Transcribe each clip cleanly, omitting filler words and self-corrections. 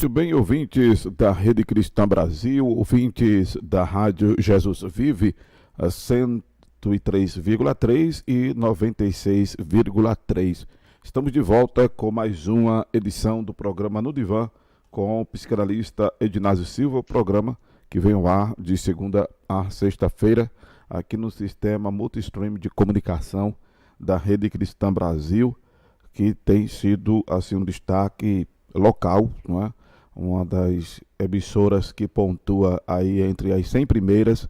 Muito bem, ouvintes da Rede Cristã Brasil, ouvintes da Rádio Jesus Vive, a 103,3 e 96,3. Estamos de volta com mais uma edição do programa No Divã, com o psicanalista Ednásio Silva, o programa que vem ao ar de segunda a sexta-feira, aqui no sistema multistream de comunicação da Rede Cristã Brasil, que tem sido assim um destaque local, não é? Uma das emissoras que pontua aí entre as 100 primeiras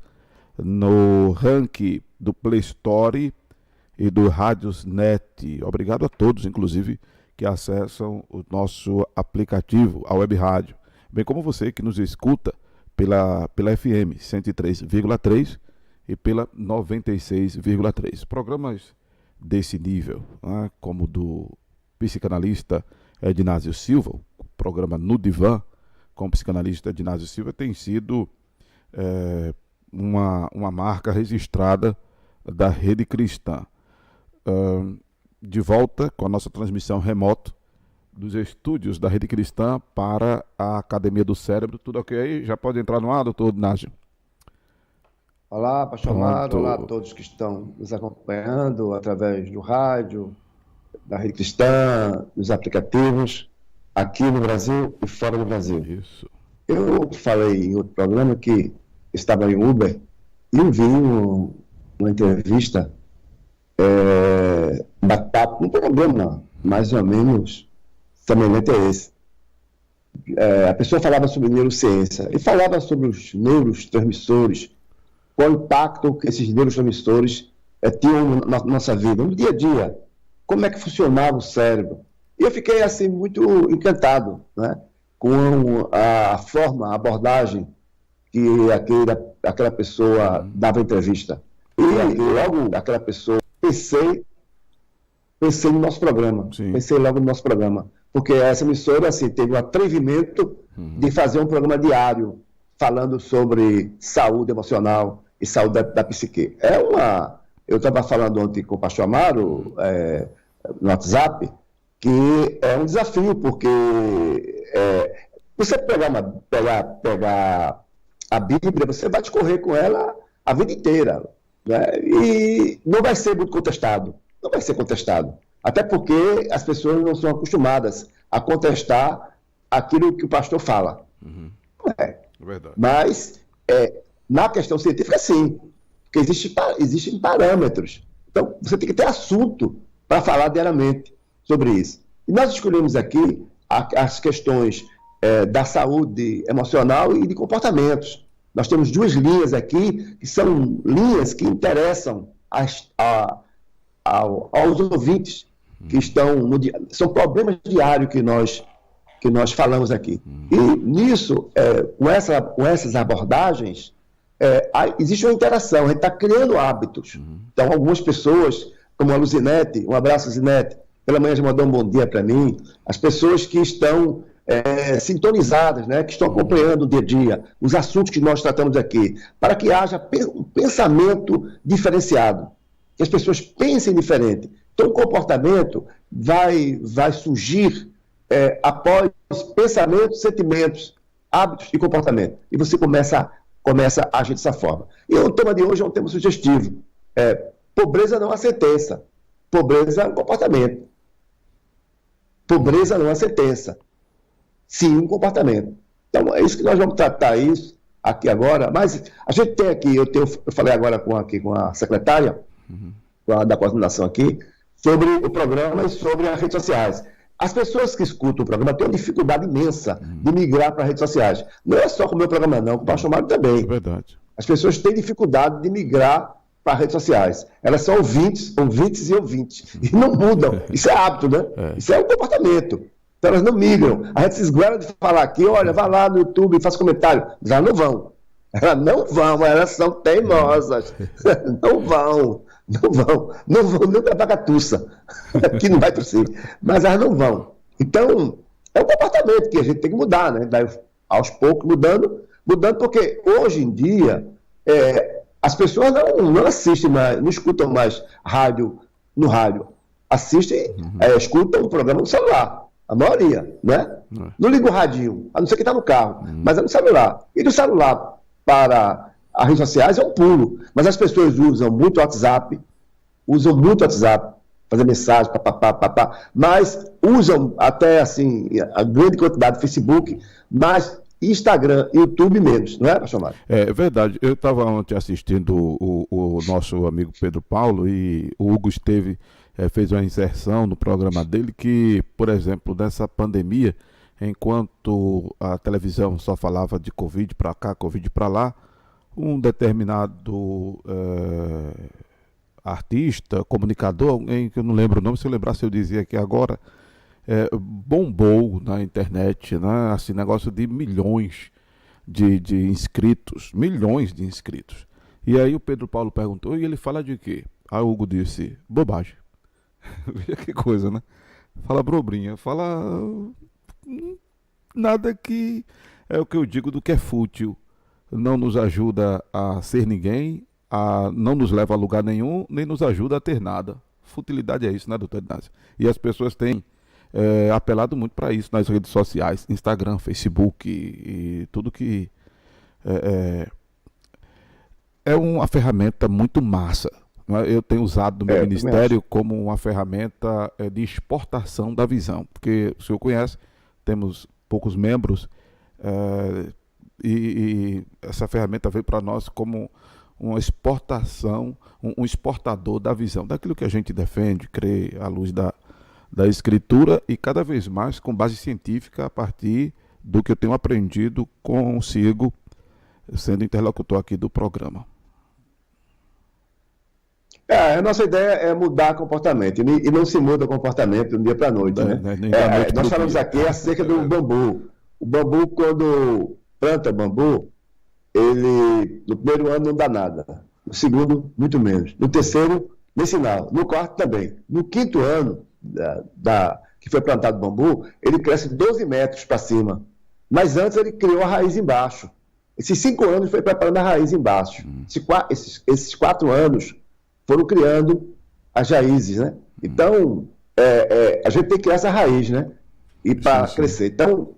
no ranking do Play Store e do Radiosnet. Obrigado a todos, inclusive, que acessam o nosso aplicativo, a Web Rádio, bem como você que nos escuta pela FM 103,3 e pela 96,3. Programas desse nível, né, como do psicanalista Ednásio Silva, o programa No Divã com o psicanalista Ednásio Silva, tem sido uma marca registrada da Rede Cristã. De volta com a nossa transmissão remoto dos estúdios da Rede Cristã para a Academia do Cérebro. Tudo ok aí? Já pode entrar no ar, doutor Ednásio? Olá, pastor Amado, olá a todos que estão nos acompanhando através do rádio, da Rede Cristã, dos aplicativos, aqui no Brasil e fora do Brasil. Isso. Eu falei em outro programa que estava em Uber e eu vi uma entrevista, bate-papo, um programa mais ou menos semelhante a esse. A pessoa falava sobre neurociência e falava sobre os neurotransmissores, qual o impacto que esses neurotransmissores tinham na nossa vida, no dia a dia. Como é que funcionava o cérebro. E eu fiquei, assim, muito encantado, né, com a forma, a abordagem que aquela pessoa dava entrevista. E logo aquela pessoa, pensei no nosso programa. Sim. Pensei logo no nosso programa. Porque essa emissora, assim, teve o atrevimento de fazer um programa diário falando sobre saúde emocional e saúde da psique. Eu estava falando ontem com o pastor Amaro, no WhatsApp, que é um desafio, porque você pegar a Bíblia, você vai discorrer com ela a vida inteira, né? E não vai ser muito contestado, não vai ser contestado, até porque as pessoas não são acostumadas a contestar aquilo que o pastor fala. Uhum. Não é. Verdade. Mas na questão científica, sim, porque existem parâmetros. Então, você tem que ter assunto para falar diariamente sobre isso. E nós escolhemos aqui as questões da saúde emocional e de comportamentos. Nós temos duas linhas aqui, que são linhas que interessam aos ouvintes que estão são problemas diários que nós falamos aqui. E nisso, com essas abordagens, existe uma interação, a gente está criando hábitos. Então, algumas pessoas, como a Luzinete, um abraço, Luzinete, pela manhã já mandou um bom dia para mim, as pessoas que estão sintonizadas, né, que estão acompanhando o dia a dia, os assuntos que nós tratamos aqui, para que haja um pensamento diferenciado, que as pessoas pensem diferente. Então, o comportamento vai surgir após pensamentos, sentimentos, hábitos e comportamento. E você começa a agir dessa forma. E o tema de hoje é um tema sugestivo. Pobreza não é sentença. Pobreza é um comportamento. Pobreza não é sentença. Sim, um comportamento. Então, é isso que nós vamos tratar isso aqui agora. Mas a gente tem aqui, eu falei agora com a secretária da coordenação aqui, sobre o programa e sobre as redes sociais. As pessoas que escutam o programa têm uma dificuldade imensa de migrar para as redes sociais. Não é só com o meu programa, não, com o pastor Mário também. É verdade. As pessoas têm dificuldade de migrar para as redes sociais. Elas são ouvintes e ouvintes. E não mudam. Isso é hábito, né? Isso é um comportamento. Então elas não migram. A gente se esguarda de falar aqui, olha, vá lá no YouTube e faz comentário. Mas elas não vão. Elas são teimosas. Não vão nem para Pacatuça, que não vai tossir, mas elas não vão. Então, é um comportamento que a gente tem que mudar, né? Vai aos poucos mudando, porque hoje em dia as pessoas não assistem mais, não escutam mais rádio no rádio, assistem, escutam o programa no celular. A maioria, né? Não liga o radinho, a não ser que está no carro, mas é no celular. E do celular para as redes sociais é um pulo. Mas as pessoas usam muito WhatsApp, fazer mensagem, papapá, mas usam até, assim, a grande quantidade de Facebook, mas Instagram, YouTube menos, não é, pastor Mário? É verdade. Eu estava ontem assistindo o nosso amigo Pedro Paulo e o Hugo fez uma inserção no programa dele que, por exemplo, nessa pandemia, enquanto a televisão só falava de Covid para cá, Covid para lá, um determinado artista, comunicador, alguém que eu não lembro o nome, se eu lembrasse eu dizia aqui agora, bombou na internet, né? Assim, negócio de milhões de inscritos, milhões de inscritos. E aí o Pedro Paulo perguntou, e ele fala de quê? Aí o Hugo disse, bobagem. Veja que coisa, né? Fala brobrinha, fala nada que é o que eu digo do que é fútil. Não nos ajuda a ser ninguém, não nos leva a lugar nenhum, nem nos ajuda a ter nada. Futilidade é isso, né, doutor Inácio? E as pessoas têm apelado muito para isso nas redes sociais, Instagram, Facebook e tudo que é uma ferramenta muito massa. Eu tenho usado no meu ministério como uma ferramenta de exportação da visão, porque o senhor conhece, temos poucos membros e essa ferramenta veio para nós como uma exportação, um exportador da visão, daquilo que a gente defende, crê à luz da Escritura e cada vez mais com base científica a partir do que eu tenho aprendido consigo, sendo interlocutor aqui do programa. A nossa ideia é mudar comportamento, e não se muda comportamento de um dia para a noite, né? Nós falamos aqui acerca do bambu. O bambu, quando planta bambu, ele no primeiro ano não dá nada, no segundo, muito menos, no terceiro, nem sinal, no quarto também. No quinto ano que foi plantado bambu, ele cresce 12 metros para cima, mas antes ele criou a raiz embaixo. Esses 5 anos foi preparando a raiz embaixo. Esses 4 anos foram criando as raízes, né? Então, a gente tem que criar essa raiz, né? E para crescer. Então...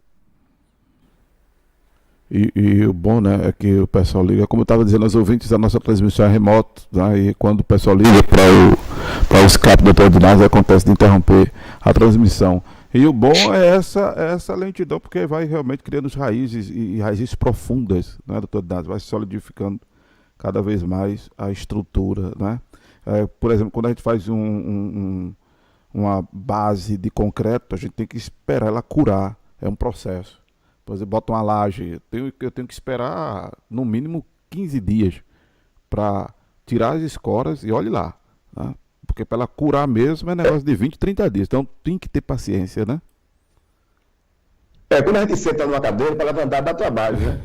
E o bom, né, é que o pessoal liga, como eu estava dizendo aos ouvintes, a nossa transmissão é remota, né, e quando o pessoal liga para o Skype do Dr. Inácio, acontece de interromper a transmissão. E o bom é essa lentidão, porque vai realmente criando raízes e raízes profundas, né, Dr. Inácio, vai solidificando cada vez mais a estrutura, né? Por exemplo, quando a gente faz uma base de concreto, a gente tem que esperar ela curar, é um processo. Por exemplo, bota uma laje, eu tenho que esperar no mínimo 15 dias para tirar as escoras e olhe lá, né? Porque para ela curar mesmo é negócio de 20, 30 dias, então tem que ter paciência, né? Quando a gente senta numa cadeira para levantar, dá trabalho, né?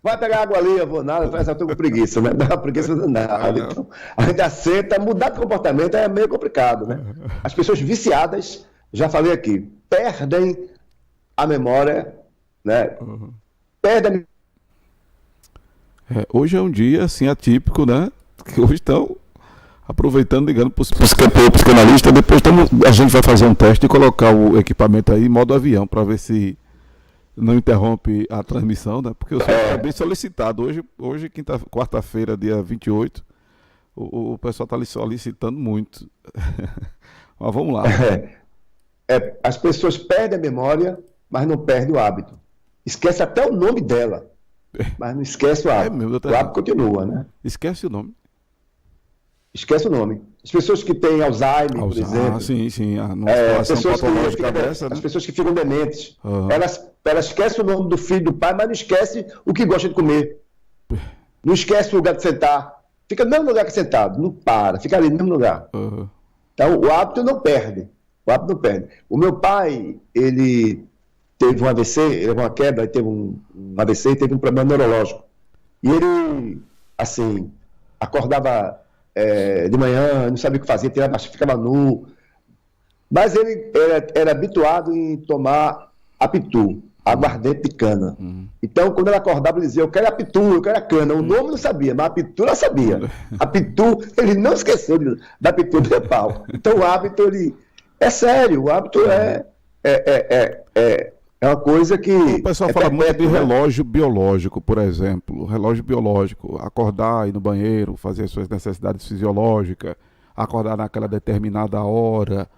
Vai pegar água ali, eu vou nada, eu estou com preguiça, né? Dá preguiça nada. Então, a gente aceita, mudar de comportamento é meio complicado, né? As pessoas viciadas, já falei aqui, perdem a memória, né? Perdem. Hoje é um dia, assim, atípico, né? Que hoje estão aproveitando, ligando para os psicanalistas, depois a gente vai fazer um teste e colocar o equipamento aí em modo avião, para ver se não interrompe a transmissão, né? Porque o senhor está bem solicitado. Hoje quarta-feira, dia 28, o pessoal está solicitando muito. Mas vamos lá. As pessoas perdem a memória, mas não perdem o hábito. Esquece até o nome dela, mas não esquece o hábito. O hábito continua, né? Esquece o nome. Esquece o nome. As pessoas que têm Alzheimer, por exemplo. Sim. As pessoas que ficam dementes. Elas esquecem o nome do filho, do pai, mas não esquecem o que gosta de comer. Não esquece o lugar de sentar. Fica no mesmo lugar que sentado. Não para. Fica ali no mesmo lugar. Então, o hábito não perde. O meu pai, ele teve um AVC, ele levou uma quebra, teve um AVC e teve um problema neurológico. E ele, assim, acordava... de manhã, não sabia o que fazer, ficava nu. Mas ele era habituado em tomar apitu, aguardente de cana. Então, quando ele acordava, ele dizia, eu quero apitu, eu quero a cana. O nome não sabia, mas apitu ela sabia. Apitu, ele não esqueceu da apitu do pau. Então, o hábito, é sério, o hábito é uma coisa que... O pessoal fala muito de perpétua, né? relógio biológico, por exemplo. Relógio biológico, acordar, ir no banheiro, fazer as suas necessidades fisiológicas, acordar naquela determinada hora.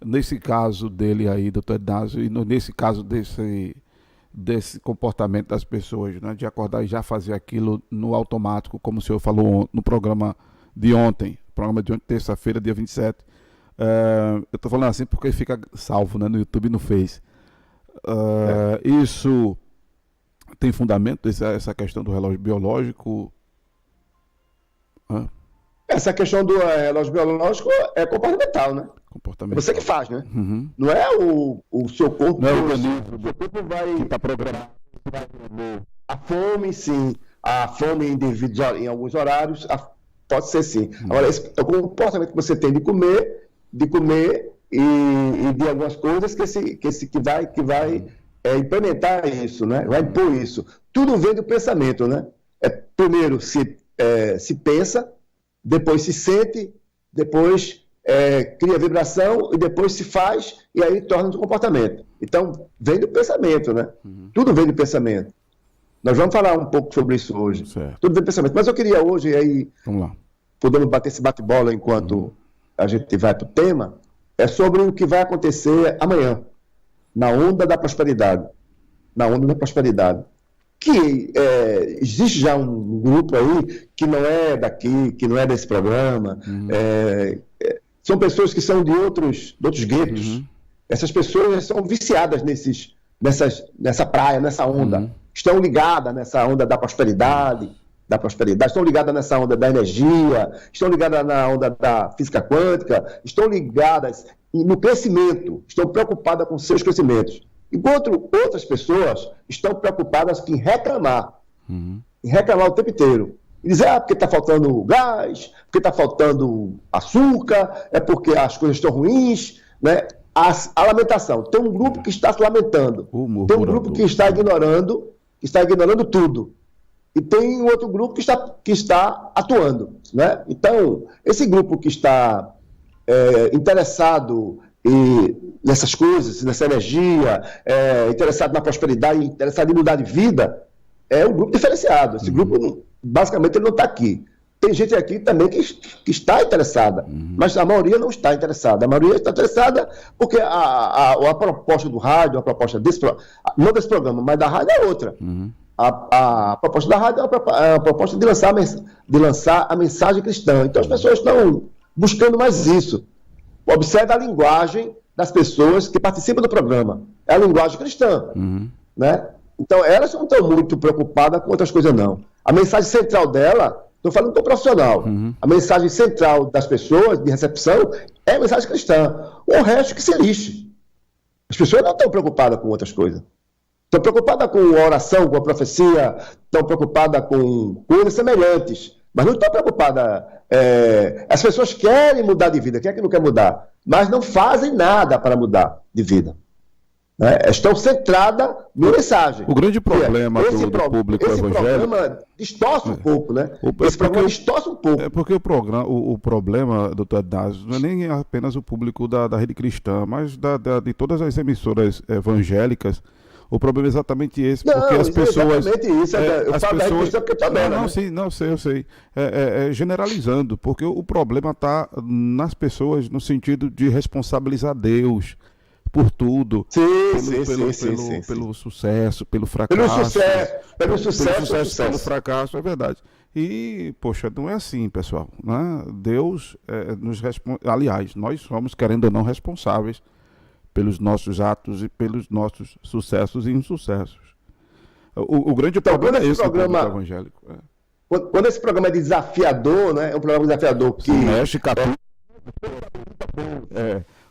Nesse caso dele aí, doutor Inácio, e nesse caso desse comportamento das pessoas, né, de acordar e já fazer aquilo no automático, como o senhor falou no programa de ontem, terça-feira, dia 27. Eu estou falando assim porque fica salvo, né, no YouTube e no Face. Isso tem fundamento, essa questão do relógio biológico? Essa questão do relógio biológico é comportamental, né? É Comportamento. você que faz, né? Uhum. Não é o seu corpo. Não é o o organismo seu corpo vai... que está programado. A fome, sim. A fome individual em alguns horários, pode ser sim. Agora, esse é o comportamento que você tem de comer e de algumas coisas que vai implementar isso, né? Vai impor isso. Tudo vem do pensamento, né? Primeiro se pensa, depois se sente, depois cria vibração e depois se faz e aí torna de comportamento. Então, vem do pensamento, né? Tudo vem do pensamento. Nós vamos falar um pouco sobre isso hoje. Certo. Tudo vem do pensamento. Mas eu queria hoje, aí, Vamos lá. podemos bater esse bate-bola enquanto a gente vai para o tema, é sobre o que vai acontecer amanhã, na onda da prosperidade. Na onda da prosperidade. Que existe já um grupo aí que não é daqui, que não é desse programa, são pessoas que são de outros guetos. Essas pessoas são viciadas nessa praia, nessa onda. Estão ligadas nessa onda da prosperidade, estão ligadas nessa onda da energia, estão ligadas na onda da física quântica, estão ligadas no crescimento, estão preocupadas com seus crescimentos. Enquanto outras pessoas estão preocupadas em reclamar o tempo inteiro. E dizer, porque está faltando gás, porque está faltando açúcar, é porque as coisas estão ruins, né? A lamentação. Tem um grupo que está se lamentando, tem um grupo que está ignorando tudo. E tem um outro grupo que está atuando, né? Então, esse grupo que está interessado nessas coisas, nessa energia, interessado na prosperidade, interessado em mudar de vida, é um grupo diferenciado. Esse grupo, basicamente, ele não está aqui. Tem gente aqui também que está interessada, mas a maioria não está interessada. A maioria está interessada porque a proposta do rádio, a proposta não desse programa, mas da rádio é outra. A proposta da rádio é a proposta de lançar a mensagem cristã. Então as pessoas estão buscando mais isso. Observe a linguagem das pessoas que participam do programa. É a linguagem cristã. Né? Então elas não estão muito preocupadas com outras coisas, não. A mensagem central dela, estou falando do profissional, a mensagem central das pessoas de recepção é a mensagem cristã. O resto que se lixe. As pessoas não estão preocupadas com outras coisas. Estão preocupadas com a oração, com a profecia, estão preocupadas com coisas semelhantes, mas não estão preocupadas. As pessoas querem mudar de vida, quem é que não quer mudar? Mas não fazem nada para mudar de vida. Né? Estão centradas na mensagem. O grande problema do público evangélico... Esse programa distorce um pouco, né? Esse programa distorce um pouco. É porque o problema, doutor Inácio, não é nem apenas o público da rede cristã, mas de todas as emissoras evangélicas. O problema é exatamente esse, porque as pessoas... Exatamente isso. Eu as falo da rede pessoas, cristã porque está bem, não, né? sim, não sei, eu sei. Generalizando, porque o problema está nas pessoas no sentido de responsabilizar Deus por tudo, pelo sucesso, pelo fracasso. Pelo sucesso. Pelo fracasso, é verdade. E, poxa, não é assim, pessoal. Né? Deus nos responde. Aliás, nós somos, querendo ou não, responsáveis pelos nossos atos e pelos nossos sucessos e insucessos. O grande problema é esse programa evangélico. Quando esse programa é desafiador, né? É um programa desafiador que mexe, catuca.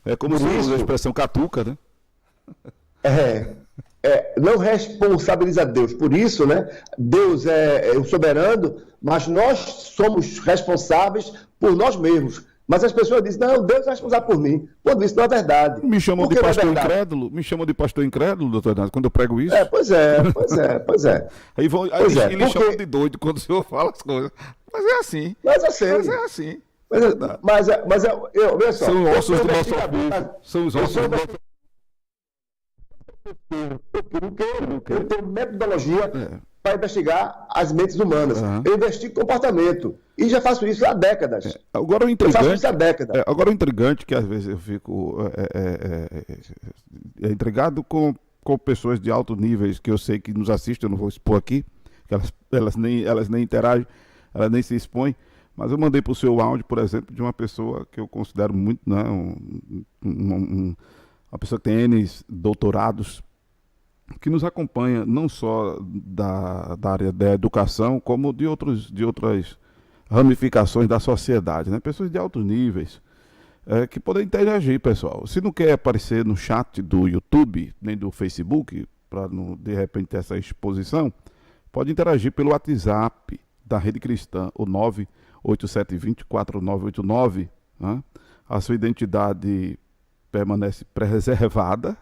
É como se usa a expressão catuca, né? Não responsabiliza Deus. Por isso, né? Deus é o soberano, mas nós somos responsáveis por nós mesmos. Mas as pessoas dizem, não, Deus é responsável por mim. Quando isso não é verdade. Me chamam de pastor incrédulo? Me chamam de pastor incrédulo, doutor Inácio, quando eu prego isso? Pois é. Aí eles chamam de doido quando o senhor fala as coisas. Mas é assim. Mas eu sei. Mas é assim. Veja só. São ossos do nosso ofício. São os ossos do nosso Eu tenho metodologia para investigar as mentes humanas. Eu investigo comportamento. E já faço isso há décadas. Agora o intrigante que às vezes eu fico intrigado com pessoas de alto níveis que eu sei que nos assistem, eu não vou expor aqui, que elas nem interagem, elas nem se expõem, mas eu mandei para o seu áudio, por exemplo, de uma pessoa que eu considero muito, né, uma pessoa que tem N doutorados, que nos acompanha não só da área da educação, como de outras ramificações da sociedade, né? Pessoas de altos níveis que podem interagir, pessoal. Se não quer aparecer no chat do YouTube, nem do Facebook, para de repente ter essa exposição, pode interagir pelo WhatsApp da Rede Cristã, o 987204989, né? A sua identidade permanece preservada,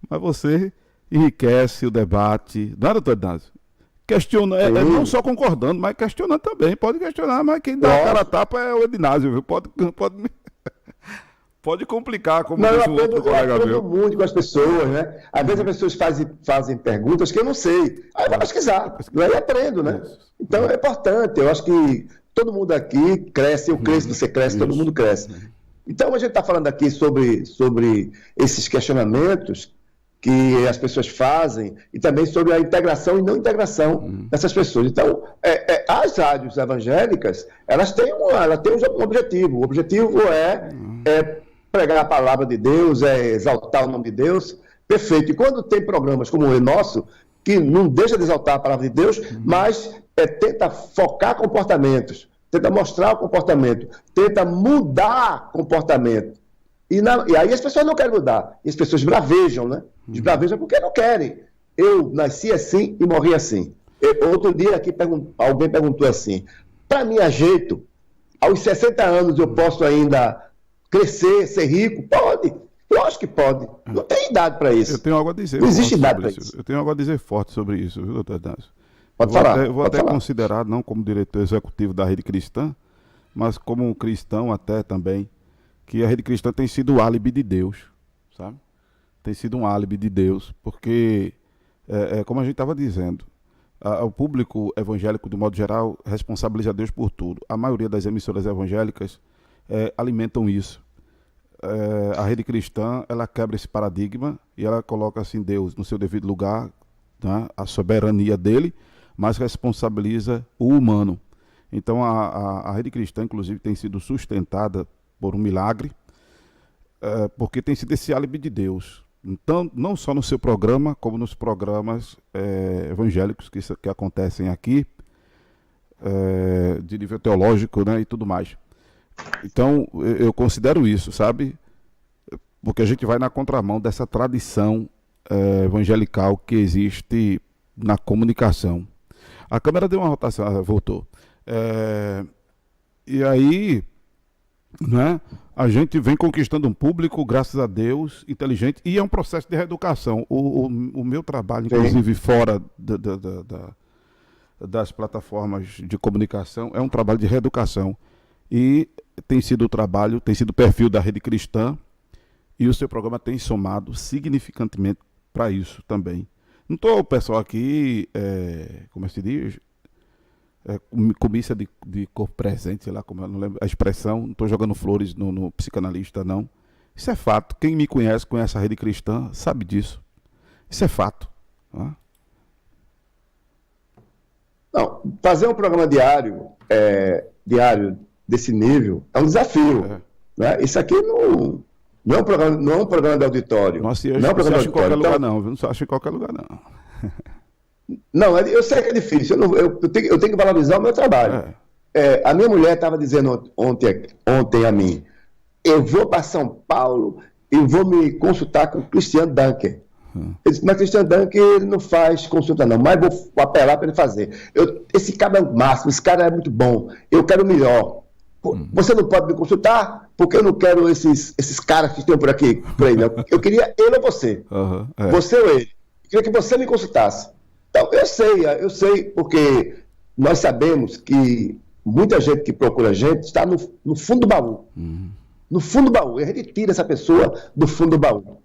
mas você enriquece o debate, não é, doutor Inácio? Questiona, não só concordando, mas questionando também. Pode questionar, mas quem dá a cara a tapa é o Inácio, viu? Pode complicar, como diz o outro colega meu. Eu aprendo muito com as pessoas, né? Às vezes as pessoas fazem perguntas que eu não sei. Aí eu vou pesquisar, aí aprendo, né? Então é importante. Eu acho que todo mundo aqui cresce, eu cresço, você cresce, todo mundo cresce. Então a gente está falando aqui sobre esses questionamentos que as pessoas fazem e também sobre a integração e não integração dessas pessoas. Então, as rádios evangélicas, elas têm um objetivo. O objetivo é pregar a palavra de Deus, é exaltar o nome de Deus. Perfeito. E quando tem programas como o nosso, que não deixa de exaltar a palavra de Deus, mas tenta focar comportamentos, tenta mostrar o comportamento, tenta mudar comportamento. E aí as pessoas não querem mudar. E as pessoas bravejam, né? Bravejam porque não querem. Eu nasci assim e morri assim. Outro dia aqui alguém perguntou assim, para mim, jeito, aos 60 anos eu posso ainda crescer, ser rico? Pode. Lógico que pode. Não tem idade para isso. Eu tenho algo a dizer. Não existe idade para isso. Eu tenho algo a dizer forte sobre isso, viu, doutor Inácio? Pode falar. Eu vou até considerar, não como diretor executivo da Rede Cristã, mas como um cristão até também, que a Rede Cristã tem sido o álibi de Deus, sabe? Tem sido um álibi de Deus, porque, como a gente estava dizendo, o público evangélico, de modo geral, responsabiliza Deus por tudo. A maioria das emissoras evangélicas alimentam isso. A Rede Cristã, ela quebra esse paradigma e ela coloca assim Deus no seu devido lugar, né? A soberania dele, mas responsabiliza o humano. Então, a Rede Cristã, inclusive, tem sido sustentada por um milagre, porque tem sido esse álibi de Deus. Então, não só no seu programa, como nos programas evangélicos que acontecem aqui, de nível teológico, né, e tudo mais. Então, eu considero isso, sabe? Porque a gente vai na contramão dessa tradição evangelical que existe na comunicação. A câmera deu uma rotação, voltou. E aí, né, a gente vem conquistando um público, graças a Deus, inteligente, e é um processo de reeducação. O meu trabalho, inclusive, fora das plataformas de comunicação, é um trabalho de reeducação. E tem sido o perfil da Rede Cristã, e o seu programa tem somado significantemente para isso também. Não estou, pessoal, aqui, como se diz, comícia de corpo presente, sei lá, como eu não lembro a expressão, não estou jogando flores no psicanalista, não. Isso é fato. Quem me conhece a Rede Cristã, sabe disso. Isso é fato. Não, fazer um programa diário desse nível é um desafio. Né? Isso aqui não é um programa de auditório. Não se acha em qualquer lugar, não. Não se acha em qualquer lugar, não. Não, eu sei que é difícil. Eu tenho que valorizar o meu trabalho. A minha mulher estava dizendo ontem a mim, eu vou para São Paulo e vou me consultar com o Christian Dunker. Eu disse, mas Christian Dunker ele não faz consulta não, mas vou apelar para ele fazer. Esse cara é o máximo, esse cara é muito bom, eu quero o melhor. Você não pode me consultar, porque eu não quero esses caras que estão por aqui, por aí, não. Eu queria ele ou você. Você ou ele. Eu queria que você me consultasse. Então, eu sei, porque nós sabemos que muita gente que procura a gente está no fundo do baú. No fundo do baú. E a gente tira essa pessoa do fundo do baú.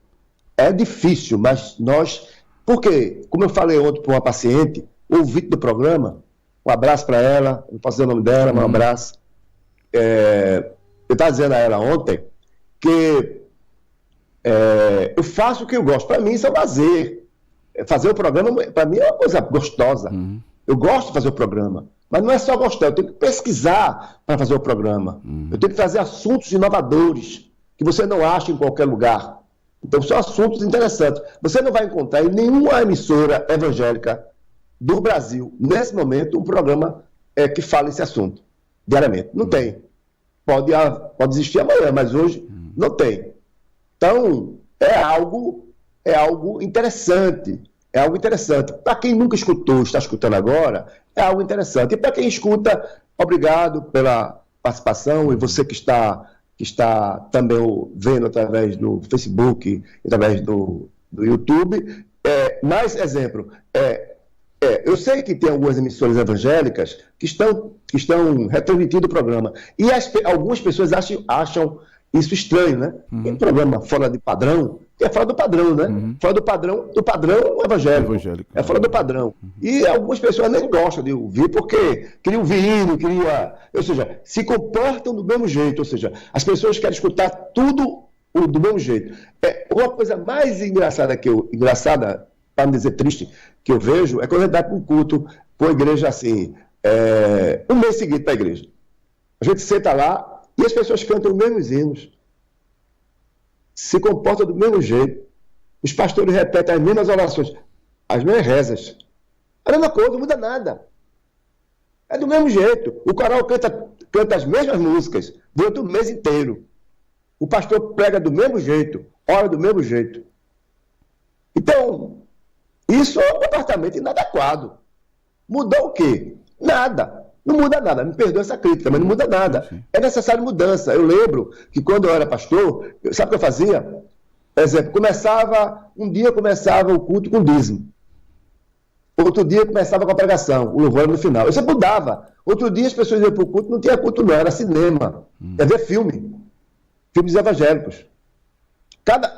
É difícil, mas nós... Porque, como eu falei ontem para uma paciente, ouvinte do programa, um abraço para ela, não posso dizer o nome dela, mas um abraço. Eu estava dizendo a ela ontem que eu faço o que eu gosto. Para mim, isso é um lazer. Fazer o programa, para mim, é uma coisa gostosa. Eu gosto de fazer o programa. Mas não é só gostar, eu tenho que pesquisar para fazer o programa. Eu tenho que trazer assuntos inovadores que você não acha em qualquer lugar. Então, são assuntos interessantes. Você não vai encontrar em nenhuma emissora evangélica do Brasil, nesse momento, um programa que fala esse assunto, diariamente. Não tem. Pode existir amanhã, mas hoje não tem. Então, é algo interessante. É algo interessante. Para quem nunca escutou, está escutando agora, é algo interessante. E para quem escuta, obrigado pela participação. E você que está também vendo através do Facebook, através do YouTube. Mais exemplo, eu sei que tem algumas emissoras evangélicas que estão retransmitindo o programa. E algumas pessoas acham isso estranho, né? Tem programa fora de padrão, é fora do padrão, né? Fora do padrão evangélico. É fora do padrão. E algumas pessoas nem gostam de ouvir porque queriam ouvir hino, ou seja, se comportam do mesmo jeito, ou seja, as pessoas querem escutar tudo do mesmo jeito. Uma coisa mais engraçada para não dizer triste, que eu vejo, é quando a gente vai para um culto, com a igreja assim, um mês seguinte para a igreja. A gente senta lá e as pessoas cantam os mesmos hinos, se comportam do mesmo jeito. Os pastores repetem as mesmas orações, as mesmas rezas. A mesma coisa, não muda nada. É do mesmo jeito. O coral canta as mesmas músicas durante o mês inteiro. O pastor prega do mesmo jeito, ora do mesmo jeito. Então, isso é um comportamento inadequado. Mudou o quê? Nada. Não muda nada. Me perdoa essa crítica, mas não muda nada. É necessário mudança. Eu lembro que quando eu era pastor, sabe o que eu fazia? Por exemplo, um dia começava o culto com dízimo. Outro dia começava com a pregação, o louvor no final. Eu sempre mudava. Outro dia as pessoas iam para o culto, não tinha culto não, era cinema. Ia ver filmes evangélicos.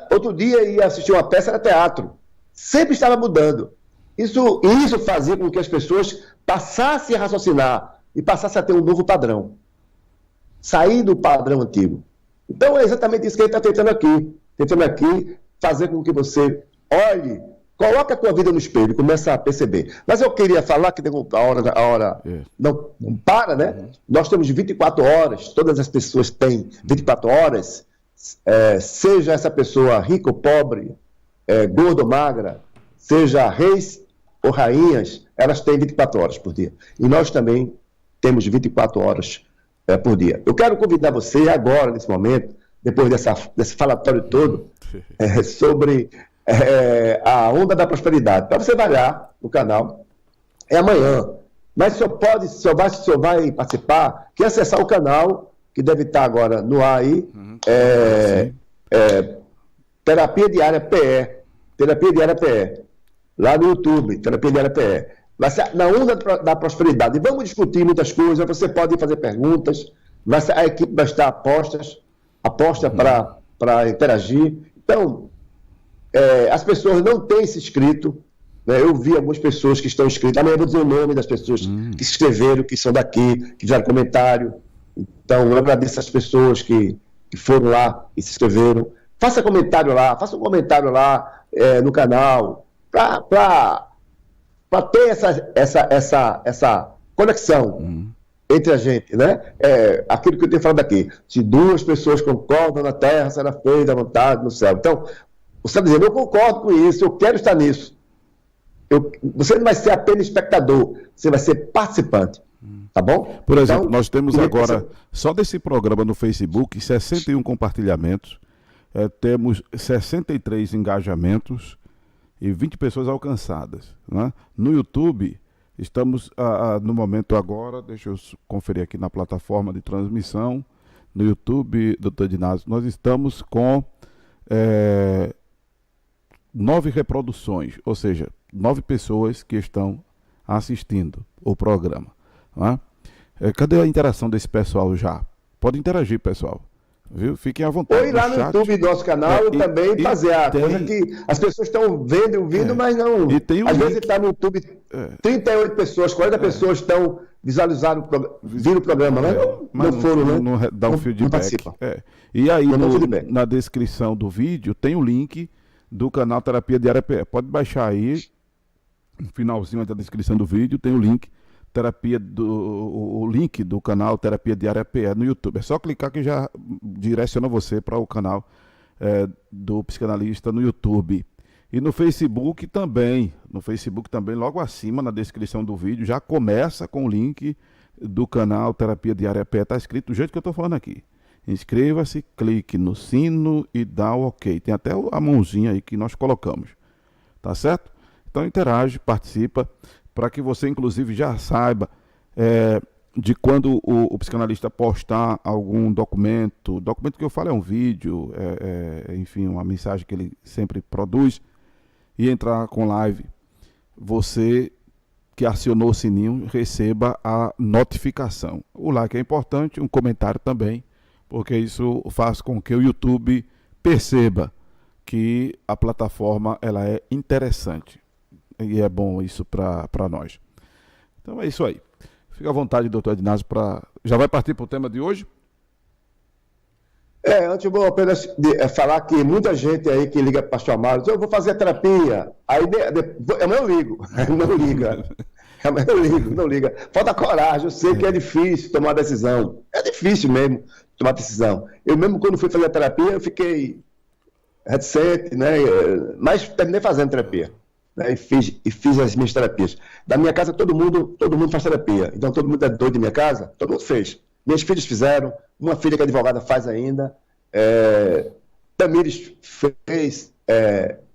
Outro dia ia assistir uma peça, era teatro. Sempre estava mudando. Isso fazia com que as pessoas passassem a raciocinar e passassem a ter um novo padrão. Sair do padrão antigo. Então é exatamente isso que ele está tentando aqui. Tentando aqui fazer com que você olhe, coloque a tua vida no espelho e comece a perceber. Mas eu queria falar que a hora não para, né? Nós temos 24 horas, todas as pessoas têm 24 horas, seja essa pessoa rica ou pobre, gorda ou magra, seja reis ou rainhas, elas têm 24 horas por dia. E nós também temos 24 horas por dia. Eu quero convidar você agora, nesse momento, depois desse falatório todo, sobre a Onda da Prosperidade. Para você variar no canal, é amanhã. Mas só vai participar quem acessar o canal, que deve estar agora no ar aí, Terapia Diária PE. Terapia Diária PE. Lá no YouTube, Terapia Diária PE. Vai ser na Onda da Prosperidade. E vamos discutir muitas coisas, você pode fazer perguntas, a equipe vai estar aposta para interagir. Então, as pessoas não têm se inscrito, né? Eu vi algumas pessoas que estão inscritas, amanhã eu vou dizer o nome das pessoas que se inscreveram, que são daqui, que fizeram comentário. Então, eu agradeço as pessoas que foram lá e se inscreveram. Faça um comentário lá no canal, para ter essa conexão entre a gente, né? Aquilo que eu tenho falado aqui. Se duas pessoas concordam na terra, será feita a vontade no céu. Então, você está dizendo, eu concordo com isso, eu quero estar nisso. Você não vai ser apenas espectador, você vai ser participante. Tá bom? Por exemplo, então, nós temos agora, só desse programa no Facebook, 61 compartilhamentos, temos 63 engajamentos e 20 pessoas alcançadas, né? No YouTube, estamos no momento agora, deixa eu conferir aqui na plataforma de transmissão, no YouTube, Dr. Edinásio, nós estamos com 9 reproduções, ou seja, 9 pessoas que estão assistindo o programa, né? Cadê a interação desse pessoal já? Pode interagir, pessoal. Viu? Fiquem à vontade. Ou ir lá no YouTube do nosso canal também fazer a coisa que as pessoas estão vendo e ouvindo, mas não. Às vezes está no YouTube, 38 pessoas, 40 pessoas estão visualizando, viram o programa, né? Mas não foram, né? Não dá um feedback. E aí, na descrição do vídeo, tem o link do canal Terapia Diária PE. Pode baixar aí, no finalzinho da descrição do vídeo, tem o link. O link do canal Terapia Diária PE no YouTube. É só clicar que já direciona você para o canal do psicanalista no YouTube. E no Facebook também. No Facebook também, logo acima, na descrição do vídeo, já começa com o link do canal Terapia Diária PE. Está escrito do jeito que eu estou falando aqui. Inscreva-se, clique no sino e dá o ok. Tem até a mãozinha aí que nós colocamos. Tá certo? Então interage, participa, para que você, inclusive, já saiba de quando o psicanalista postar algum documento. O documento que eu falo é um vídeo, enfim, uma mensagem que ele sempre produz, e entrar com live. Você que acionou o sininho, receba a notificação. O like é importante, um comentário também, porque isso faz com que o YouTube perceba que a plataforma ela é interessante. E é bom isso para nós. Então é isso aí. Fica à vontade, doutor Ednásio, já vai partir para o tema de hoje? Antes eu vou apenas falar que muita gente aí que liga para o pastor Amaro diz, eu vou fazer terapia. Aí amanhã eu ligo. Não liga. Amanhã eu ligo, não liga. Falta coragem, eu sei que é difícil tomar decisão. É difícil mesmo tomar decisão. Eu mesmo quando fui fazer a terapia, eu fiquei reticente, né? Mas terminei fazendo terapia. Né, e fiz as minhas terapias. Da minha casa, todo mundo faz terapia. Então, todo mundo é doido da minha casa, todo mundo fez. Minhas filhas fizeram, uma filha que é advogada faz ainda. Tamires fez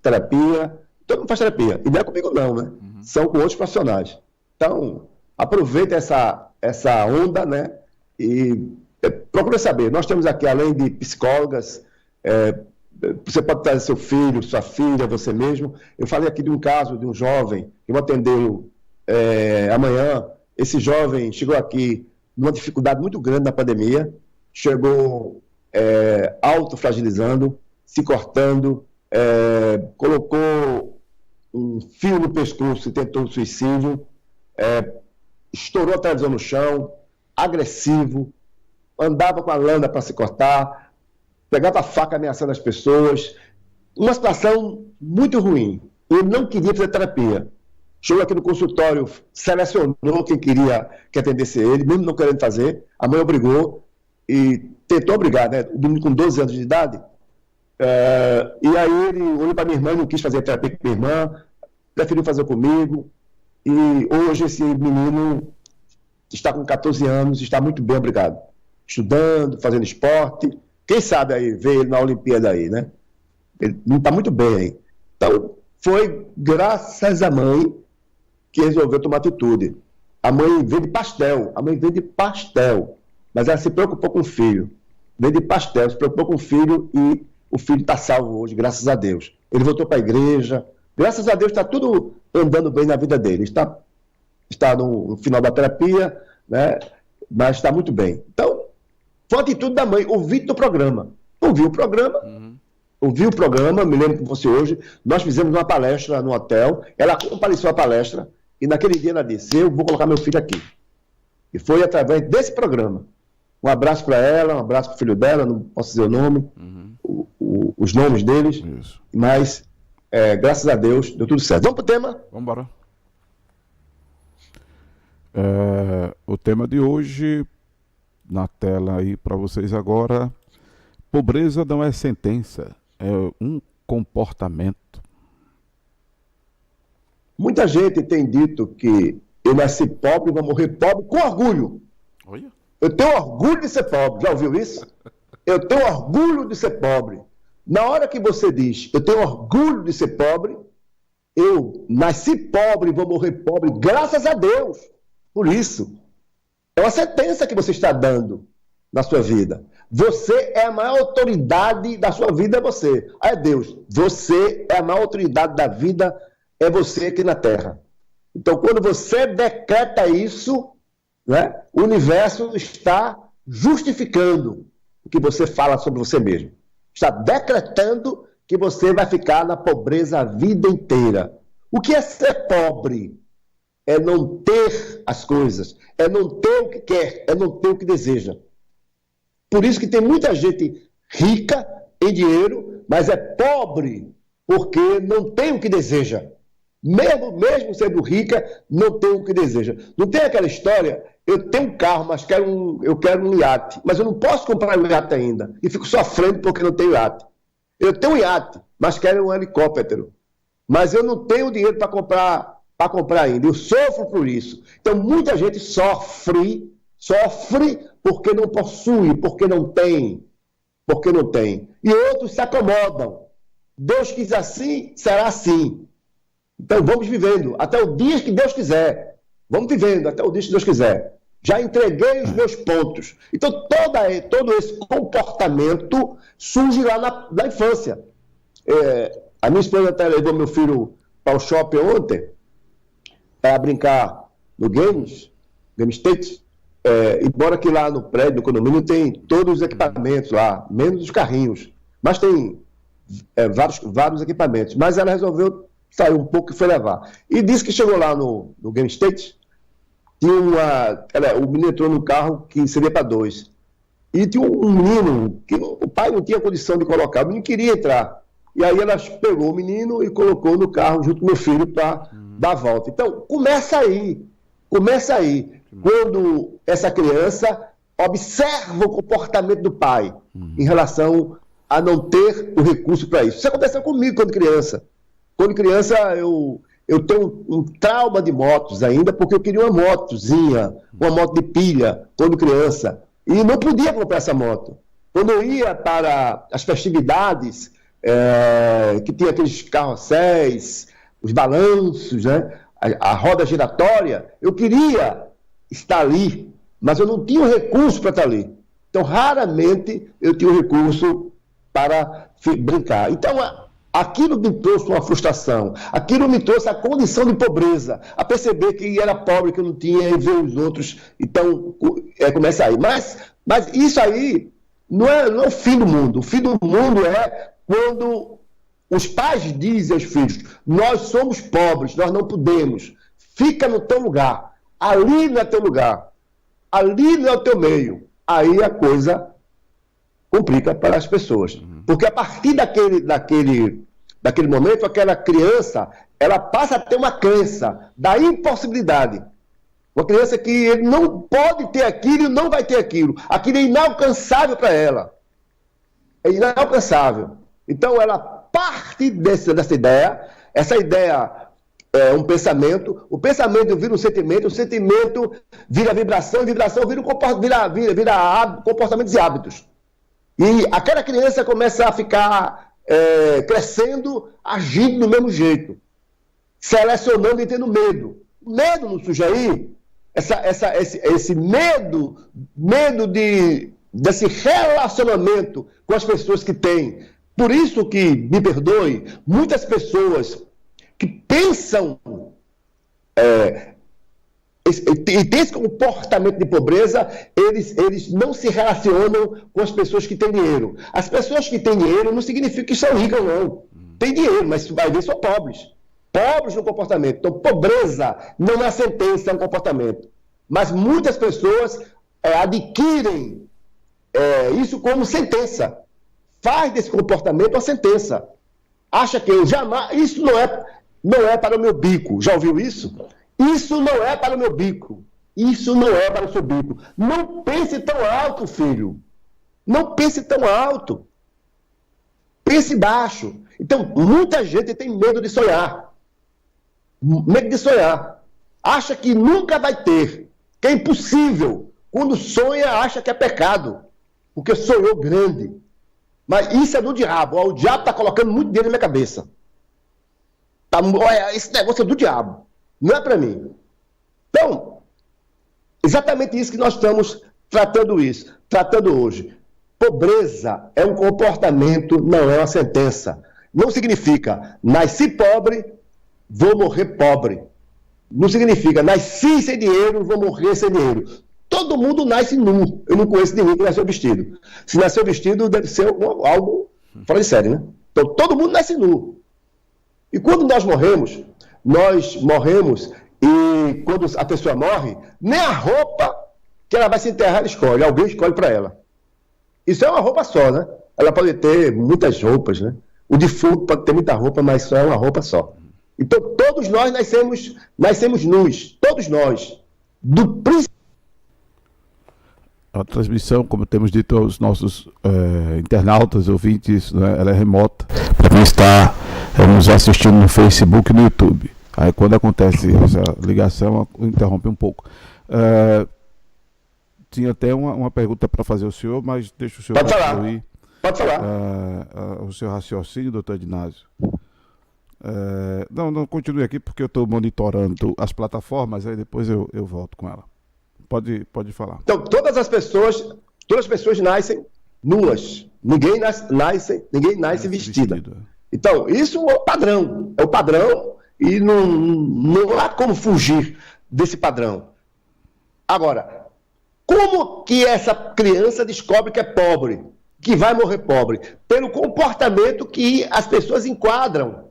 terapia. Todo mundo faz terapia. E não é comigo não, né? São com outros profissionais. Então, aproveita essa onda, né? E procura saber. Nós temos aqui, além de psicólogas, você pode trazer seu filho, sua filha, você mesmo. Eu falei aqui de um caso de um jovem que eu atendeu amanhã. Esse jovem chegou aqui numa dificuldade muito grande na pandemia, chegou autofragilizando, se cortando, colocou um fio no pescoço e tentou suicídio, estourou a televisão no chão, agressivo, andava com a lâmina para se cortar, pegava a faca ameaçando as pessoas, uma situação muito ruim. Ele não queria fazer terapia. Chegou aqui no consultório, selecionou quem queria que atendesse ele, mesmo não querendo fazer. A mãe obrigou e tentou obrigar, né? O menino com 12 anos de idade. E aí ele olhou para minha irmã, não quis fazer terapia com minha irmã, preferiu fazer comigo. E hoje esse menino está com 14 anos, está muito bem, obrigado. Estudando, fazendo esporte. Quem sabe aí, ver ele na Olimpíada aí, né? Ele não está muito bem aí. Então, foi graças à mãe que resolveu tomar atitude. A mãe vende pastel. Mas ela se preocupou com o filho. Vende pastel, se preocupou com o filho e o filho está salvo hoje, graças a Deus. Ele voltou para a igreja. Graças a Deus está tudo andando bem na vida dele. Está no final da terapia, né? Mas está muito bem. Então, foi a atitude da mãe, ouvir o programa. Ouviu o programa, me lembro com você hoje, nós fizemos uma palestra no hotel, ela compareceu à palestra, e naquele dia ela disse, eu vou colocar meu filho aqui. E foi através desse programa. Um abraço para ela, um abraço para o filho dela, não posso dizer o nome, os nomes deles, isso. Mas, graças a Deus, deu tudo certo. Vamos para o tema? Vamos embora. O tema de hoje... Na tela aí para vocês agora. Pobreza não é sentença, é um comportamento. Muita gente tem dito que eu nasci pobre e vou morrer pobre com orgulho. Olha. Eu tenho orgulho de ser pobre. Já ouviu isso? Eu tenho orgulho de ser pobre. Na hora que você diz, eu tenho orgulho de ser pobre, eu nasci pobre e vou morrer pobre, graças a Deus. Por isso. É uma sentença que você está dando na sua vida. Você é a maior autoridade da sua vida, é você. É Deus. Você é a maior autoridade da vida, é você aqui na Terra. Então, quando você decreta isso, né? O universo está justificando o que você fala sobre você mesmo. Está decretando que você vai ficar na pobreza a vida inteira. O que é ser pobre? É não ter as coisas, é não ter o que quer, é não ter o que deseja. Por isso que tem muita gente rica em dinheiro, mas é pobre porque não tem o que deseja. Mesmo sendo rica, não tem o que deseja. Não tem aquela história, eu tenho um carro, mas eu quero um iate, mas eu não posso comprar um iate ainda, e fico sofrendo porque não tenho iate. Eu tenho um iate, mas quero um helicóptero, mas eu não tenho dinheiro para comprar ainda, eu sofro por isso. Então muita gente sofre porque não possui, porque não tem. E outros se acomodam. Deus quis assim, será assim. Então vamos vivendo até o dia que Deus quiser. Vamos vivendo até o dia que Deus quiser. Já entreguei os meus pontos. Então todo esse comportamento surge lá na infância. A minha esposa até levou meu filho para o shopping ontem para brincar no Game State. Embora que lá no prédio, no condomínio, tem todos os equipamentos lá, menos os carrinhos. Mas tem vários equipamentos. Mas ela resolveu sair um pouco e foi levar. E disse que chegou lá no Game State, tinha o menino entrou no carro que seria para 2. E tinha um menino que o pai não tinha condição de colocar, o menino queria entrar. E aí ela pegou o menino e colocou no carro junto com o meu filho para dar a volta. Então, começa aí. Quando essa criança observa o comportamento do pai em relação a não ter o recurso para isso. Isso aconteceu comigo quando criança. Quando criança, eu tenho um trauma de motos ainda, porque eu queria uma motozinha, uma moto de pilha, quando criança. E não podia comprar essa moto. Quando eu ia para as festividades, que tinha aqueles carrosséis, os balanços, né? A roda giratória, eu queria estar ali, mas eu não tinha o recurso para estar ali. Então, raramente eu tinha o recurso para brincar. Então, aquilo me trouxe uma frustração, aquilo me trouxe a condição de pobreza, a perceber que era pobre, que eu não tinha, e ver os outros. Então, começa aí. Mas isso aí não é o fim do mundo. O fim do mundo é quando os pais dizem aos filhos: nós somos pobres, nós não podemos, fica no teu lugar, ali não é teu lugar, ali não é o teu meio. Aí a coisa complica para as pessoas. Porque a partir daquele momento, aquela criança, ela passa a ter uma crença da impossibilidade. Uma criança que ele não pode ter aquilo e não vai ter aquilo. Aquilo é inalcançável para ela. É inalcançável. Então, ela parte dessa ideia. Essa ideia é um pensamento. O pensamento vira um sentimento. O sentimento vira vibração. A vibração vira comportamentos e hábitos. E aquela criança começa a ficar crescendo, agindo do mesmo jeito. Selecionando e tendo medo. Medo não surge aí? Esse medo desse relacionamento com as pessoas que têm. Por isso que, me perdoe, muitas pessoas que pensam e tem esse comportamento de pobreza, eles não se relacionam com as pessoas que têm dinheiro. As pessoas que têm dinheiro não significa que são ricas, não. Tem dinheiro, mas vai ver, são pobres. Pobres no comportamento. Então, pobreza não é sentença, é um comportamento. Mas muitas pessoas adquirem isso como sentença. Faz desse comportamento uma sentença. Acha que eu jamais... Isso não é para o meu bico. Já ouviu isso? Isso não é para o meu bico. Isso não é para o seu bico. Não pense tão alto, filho. Não pense tão alto. Pense baixo. Então, muita gente tem medo de sonhar. Medo de sonhar. Acha que nunca vai ter. Que é impossível. Quando sonha, acha que é pecado. Porque sonhou grande. Mas isso é do diabo. O diabo está colocando muito dinheiro na minha cabeça. Esse negócio é do diabo. Não é para mim. Então, exatamente isso que nós estamos tratando hoje. Pobreza é um comportamento, não é uma sentença. Não significa, nasci pobre, vou morrer pobre. não significa nasci sem dinheiro, vou morrer sem dinheiro. Todo mundo nasce nu. Eu não conheço ninguém que nasceu vestido. Se nasceu vestido, deve ser algo fora de série, né? Então, todo mundo nasce nu. E quando nós morremos e quando a pessoa morre, nem a roupa que ela vai se enterrar ela escolhe, alguém escolhe para ela. Isso é uma roupa só, né? Ela pode ter muitas roupas, né? O defunto pode ter muita roupa, mas só é uma roupa só. Então, todos nós nascemos nus, todos nós. A transmissão, como temos dito aos nossos internautas, ouvintes, né, ela é remota, para quem está nos assistindo no Facebook e no YouTube. Aí quando acontece essa ligação, interrompe um pouco. Tinha até uma pergunta para fazer ao senhor, mas deixa o senhor concluir. Pode falar. O seu raciocínio, doutor Ednásio. Não, continue aqui porque eu estou monitorando as plataformas, aí depois eu volto com ela. Pode falar. Então, todas as pessoas nascem nuas. Ninguém nasce vestida. Então, isso é o padrão. É o padrão e não há como fugir desse padrão. Agora, como que essa criança descobre que é pobre, que vai morrer pobre? Pelo comportamento que as pessoas enquadram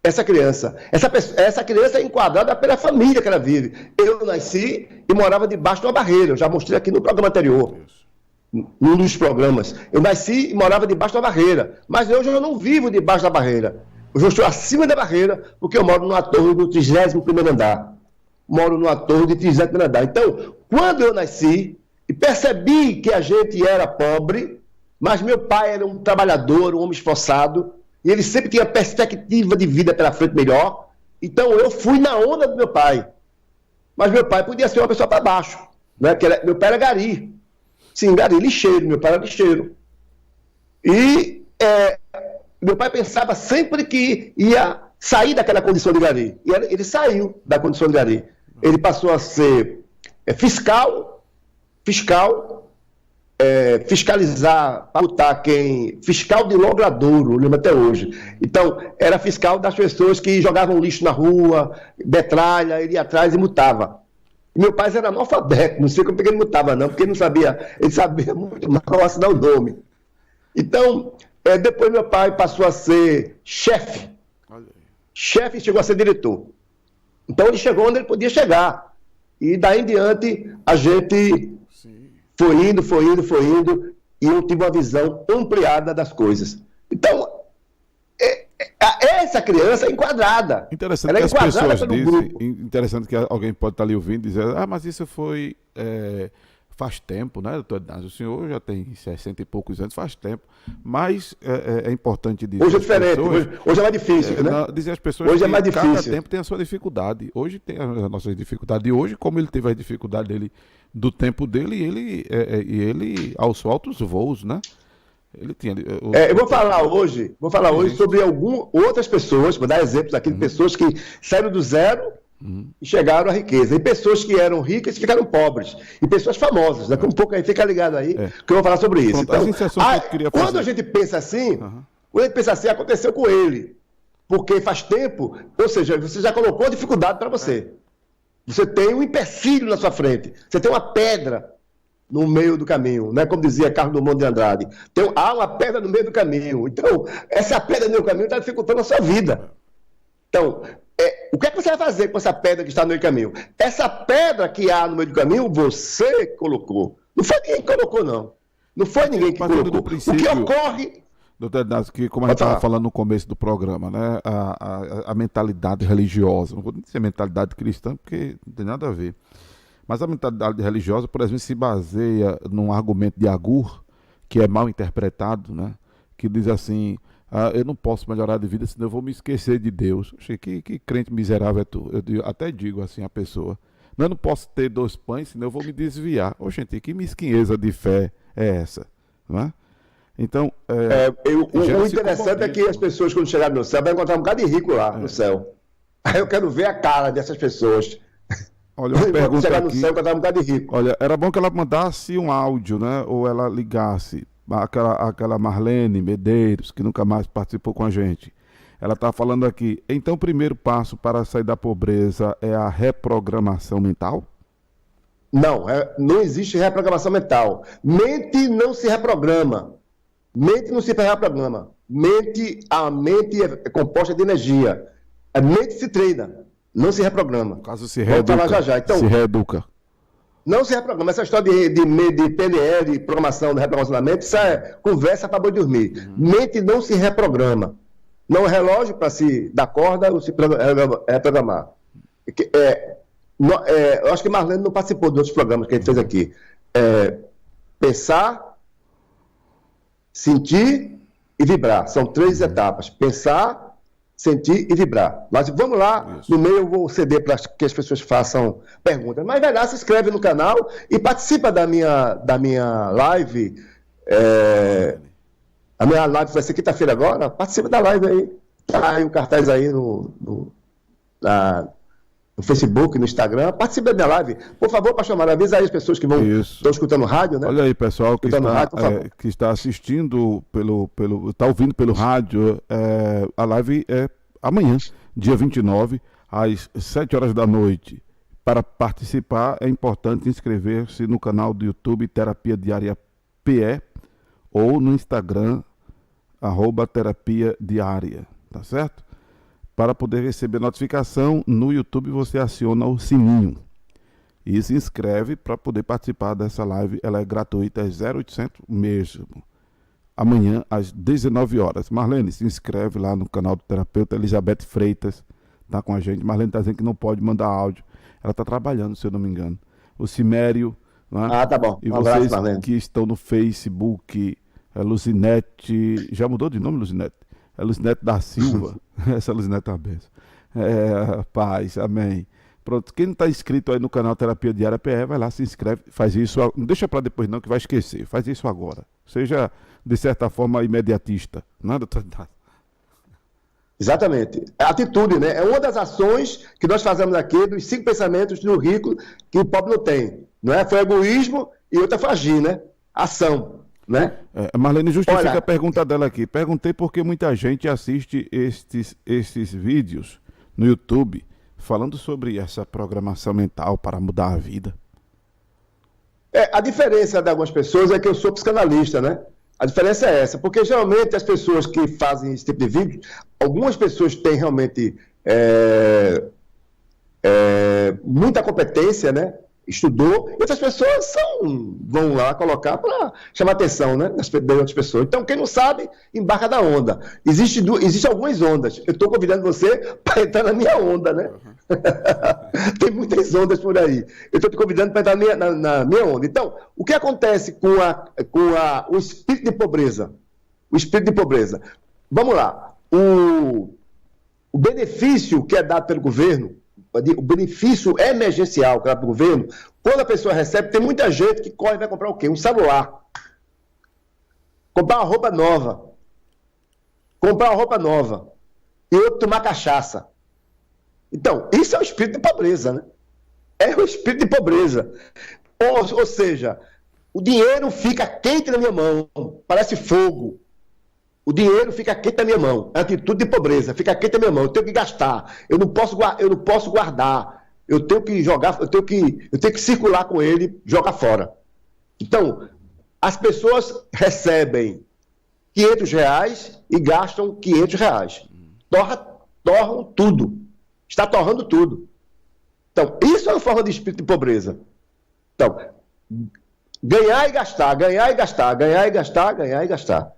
essa criança. Essa criança é enquadrada pela família que ela vive. Eu nasci e morava debaixo de uma barreira. Eu já mostrei aqui no programa anterior. Num dos programas. Eu nasci e morava debaixo da barreira. Mas hoje eu não vivo debaixo da barreira. Hoje eu estou acima da barreira porque eu moro numa torre do 31º andar. Moro numa torre de 30º andar. Então, quando eu nasci e percebi que a gente era pobre, mas meu pai era um trabalhador, um homem esforçado, e ele sempre tinha perspectiva de vida pela frente melhor. Então eu fui na onda do meu pai. Mas meu pai podia ser uma pessoa para baixo. Né? Meu pai era gari. Sim, gari, lixeiro. Meu pai era lixeiro. E meu pai pensava sempre que ia sair daquela condição de gari. E ele saiu da condição de gari. Ele passou a ser fiscal, fiscalizar, pautar fiscal de logradouro, lembro até hoje. Então, era fiscal das pessoas que jogavam lixo na rua, metralha, ele ia atrás e multava. E meu pai era analfabeto, não sei como ele multava não, porque ele sabia muito mal assinar o nome. Então, depois meu pai passou a ser chefe. Chefe e chegou a ser diretor. Então ele chegou onde ele podia chegar. E daí em diante, a gente foi indo, e eu tive uma visão ampliada das coisas. Então, essa criança é enquadrada. Interessante ela que as pessoas dizem, grupo. interessante que alguém pode estar ali ouvindo e dizer, mas isso foi faz tempo, né, doutor Ednásio? O senhor já tem 60 e poucos anos, faz tempo. Mas é importante dizer. Hoje é diferente, hoje é mais difícil, né? Dizer às pessoas hoje que é mais difícil. Cada tempo tem a sua dificuldade. Hoje tem a nossa dificuldade de hoje, como ele teve a dificuldade dele do tempo dele, e ele aos altos voos, né? Ele tinha. Eu vou falar hoje sobre outras pessoas, vou dar exemplos aqui de pessoas que saíram do zero e chegaram à riqueza. E pessoas que eram ricas e ficaram pobres. E pessoas famosas. Daqui um pouco aí, fica ligado aí, que eu vou falar sobre isso. Pronto, então, quando a gente pensa assim, aconteceu com ele. Porque faz tempo, ou seja, você já colocou a dificuldade para você. Você tem um empecilho na sua frente. Você tem uma pedra no meio do caminho, né? Como dizia Carlos Drummond de Andrade. Há uma pedra no meio do caminho. Então, essa pedra no meio do caminho está dificultando a sua vida. Então, o que é que você vai fazer com essa pedra que está no meio do caminho? Essa pedra que há no meio do caminho, você colocou. Não foi ninguém que colocou, não. Não foi ninguém que colocou. O que ocorre... Doutor Ednásio, que como a gente estava falando no começo do programa, né? A mentalidade religiosa, não vou dizer mentalidade cristã, porque não tem nada a ver. Mas a mentalidade religiosa, por exemplo, se baseia num argumento de Agur, que é mal interpretado, né? Que diz assim, eu não posso melhorar de vida, senão eu vou me esquecer de Deus. Achei, que crente miserável é tu? Até digo assim a pessoa, eu não posso ter 2 pães, senão eu vou me desviar. Gente, que mesquinheza de fé é essa? Não é? Então, o interessante é que as pessoas, quando chegarem no céu, vão encontrar um bocado de rico lá no céu. Aí eu quero ver a cara dessas pessoas. Olha, uma pergunta chegar aqui. No céu, encontrar um bocado de rico. Olha, era bom que ela mandasse um áudio, né? Ou ela ligasse. Aquela Marlene Medeiros, que nunca mais participou com a gente. Ela está falando aqui, então o primeiro passo para sair da pobreza é a reprogramação mental? Não, não existe reprogramação mental. Mente não se reprograma. Mente não se reprograma. A mente é composta de energia. A mente se treina, não se reprograma. No caso, se reeduca. Vamos falar já. Então, se reeduca. Não se reprograma. Essa história de PNL, de programação, de reprogramação da mente, isso é conversa para boi dormir. Mente não se reprograma. Não é relógio para se dar corda ou se reprogramar. Eu acho que Marlene não participou de outros programas que a gente fez aqui. Pensar, sentir e vibrar. São 3 etapas. Pensar, sentir e vibrar. Mas vamos lá, no meio eu vou ceder para que as pessoas façam perguntas. Mas vai lá, se inscreve no canal e participa da minha live. A minha live vai ser quinta-feira agora. Participa da live aí. Tá aí um cartaz aí no Facebook, no Instagram. Participe da minha live. Por favor, Pastor Mário, avisa aí as pessoas que estão escutando rádio, né? Olha aí, pessoal que está assistindo está ouvindo pelo rádio. A live é amanhã, dia 29, às 7 horas da noite. Para participar, é importante inscrever-se no canal do YouTube Terapia Diária PE ou no Instagram, @terapia diária, tá certo? Para poder receber notificação, no YouTube você aciona o sininho e se inscreve para poder participar dessa live. Ela é gratuita, é 0800 mesmo. Amanhã, às 19 horas. Marlene, se inscreve lá no canal do terapeuta Elizabeth Freitas, tá com a gente. Marlene está dizendo que não pode mandar áudio. Ela está trabalhando, se eu não me engano. O Cimério, né? Tá bom. E vocês que estão no Facebook, Luzinete, já mudou de nome, Luzinete? É Luzinete da Silva. Essa Luzinete é uma benção. Paz, amém. Pronto, quem não está inscrito aí no canal Terapia Diária PE, vai lá, se inscreve, faz isso. Não deixa para depois não, que vai esquecer. Faz isso agora. Seja, de certa forma, imediatista. Não é, doutor? Exatamente. Atitude, né? É uma das ações que nós fazemos aqui, dos 5 pensamentos do rico que o pobre não tem. Não é? Foi egoísmo e outra foi agir, né? Ação. Né? Marlene justifica a pergunta dela aqui. Perguntei porque muita gente assiste estes vídeos no YouTube falando sobre essa programação mental para mudar a vida. A diferença de algumas pessoas é que eu sou psicanalista, né? A diferença é essa, porque geralmente as pessoas que fazem esse tipo de vídeo, algumas pessoas têm realmente muita competência, né? Estudou, e outras pessoas vão lá colocar para chamar atenção, né, das outras pessoas. Então, quem não sabe, embarca da onda. Existem algumas ondas. Eu estou convidando você para entrar na minha onda, né? Tem muitas ondas por aí. Eu estou te convidando para entrar na minha onda. Então, o que acontece com o espírito de pobreza? O espírito de pobreza. Vamos lá. O benefício que é dado pelo governo, o benefício emergencial que é do governo, quando a pessoa recebe, tem muita gente que corre e vai comprar o quê? Um celular. Comprar uma roupa nova. E outro tomar cachaça. Então, isso é o espírito de pobreza, né? É o espírito de pobreza. Ou seja, o dinheiro fica quente na minha mão, parece fogo. O dinheiro fica quente na minha mão. É atitude de pobreza. Fica quente na minha mão. Eu tenho que gastar. Eu não posso guardar. Eu tenho que jogar. Eu tenho que circular com ele, jogar fora. Então, as pessoas recebem R$500 e gastam R$500. Torram tudo. Está torrando tudo. Então, isso é uma forma de espírito de pobreza. Então, ganhar e gastar, ganhar e gastar, ganhar e gastar, ganhar e gastar.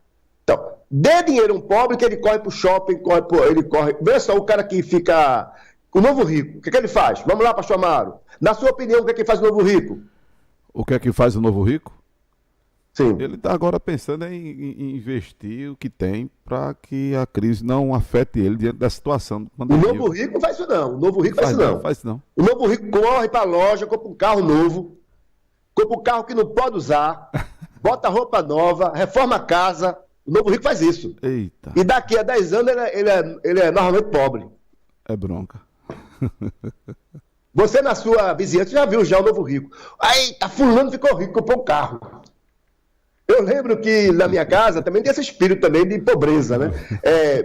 Então, dê dinheiro a um pobre que ele corre para o shopping, ele corre. Vê só o cara que fica. O novo rico, o que ele faz? Vamos lá, pastor Amaro. Na sua opinião, o que é que faz o novo rico? O que é que faz o novo rico? Sim. Ele está agora pensando em investir o que tem para que a crise não afete ele diante da situação. O novo rico não faz isso não. O novo rico faz isso não. Faz não. O novo rico corre para a loja, compra um carro novo, compra um carro que não pode usar, bota roupa nova, reforma a casa. O novo rico faz isso. Eita. E daqui a 10 anos ele é normalmente pobre. É bronca. Você na sua vizinhança já viu o novo rico. Aí, fulano ficou rico, comprou um carro. Eu lembro que na minha casa também tem esse espírito também de pobreza, né?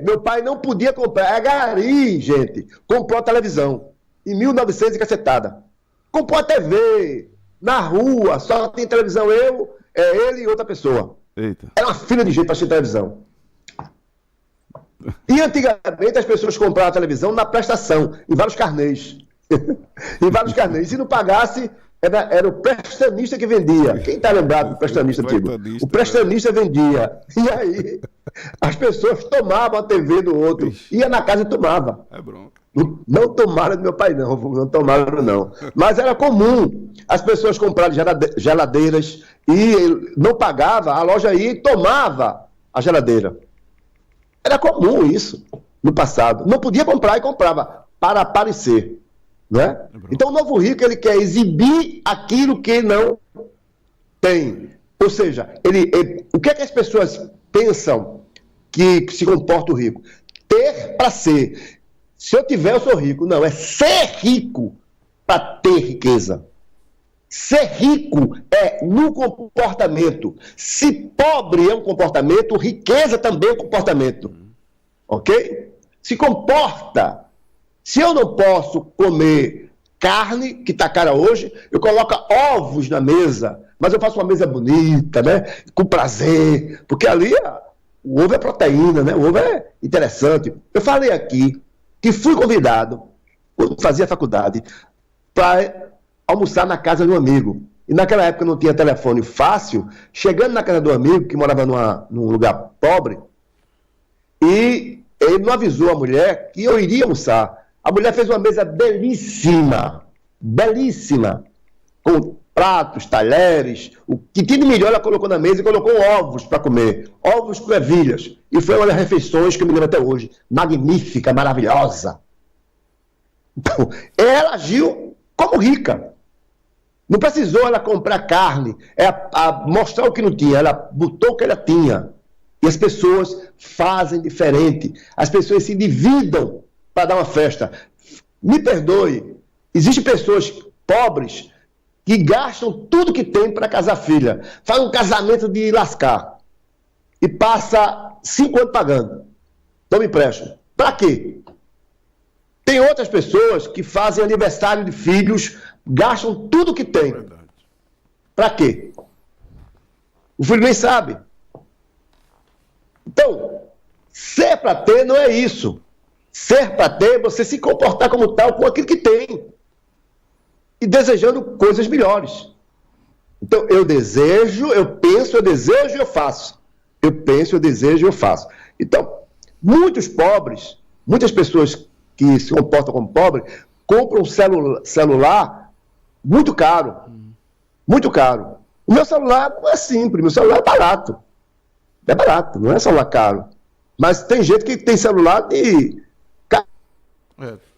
Meu pai não podia comprar. A Gari, gente, comprou a televisão em 1900 e cacetada. Comprou a TV na rua, só tem televisão ele e outra pessoa. Eita. Era uma fila de gente para assistir televisão. E antigamente as pessoas compravam a televisão na prestação, em vários carnês. Em vários carnês. Se não pagasse, era o prestanista que vendia. Quem está lembrado do prestanista antigo? O prestanista vendia. E aí, as pessoas tomavam a TV do outro. Ia na casa e tomava. É bronca. Não tomaram do meu pai, não tomaram, não. Mas era comum as pessoas comprarem geladeiras e não pagava, a loja ia e tomava a geladeira. Era comum isso no passado. Não podia comprar e comprava para aparecer. Não é? Então o novo rico ele quer exibir aquilo que não tem. Ou seja, o que é que as pessoas pensam que se comporta o rico? Ter para ser. Se eu tiver, eu sou rico. Não, é ser rico para ter riqueza. Ser rico é no comportamento. Se pobre é um comportamento, riqueza também é um comportamento. Ok? Se comporta. Se eu não posso comer carne, que está cara hoje, eu coloco ovos na mesa, mas eu faço uma mesa bonita, né? Com prazer, porque ali o ovo é proteína, né? O ovo é interessante. Eu falei aqui que fui convidado, quando fazia faculdade, para almoçar na casa de um amigo. E naquela época não tinha telefone fácil, chegando na casa do amigo, que morava num lugar pobre, e ele não avisou a mulher que eu iria almoçar. A mulher fez uma mesa belíssima, belíssima, com pratos, talheres, o que tinha de melhor ela colocou na mesa e colocou ovos para comer, ovos com ervilhas. E foi uma das refeições que eu me lembro até hoje, magnífica, maravilhosa. Então, ela agiu como rica. Não precisou ela comprar carne, mostrar o que não tinha, ela botou o que ela tinha. E as pessoas fazem diferente, as pessoas se endividam para dar uma festa. Me perdoe, existem pessoas pobres que gastam tudo que tem para casar filha. Faz um casamento de lascar e passa 5 anos pagando. Não me emprestam. Para quê? Tem outras pessoas que fazem aniversário de filhos, gastam tudo que tem. Para quê? O filho nem sabe. Então, ser para ter não é isso. Ser para ter é você se comportar como tal com aquilo que tem. E desejando coisas melhores. Então, eu desejo, eu penso, eu desejo e eu faço. Eu penso, eu desejo e eu faço. Então, muitos pobres, muitas pessoas que se comportam como pobres, compram um celular muito caro. Muito caro. O meu celular não é simples, meu celular é barato. É barato, não é celular caro. Mas tem gente que tem celular de...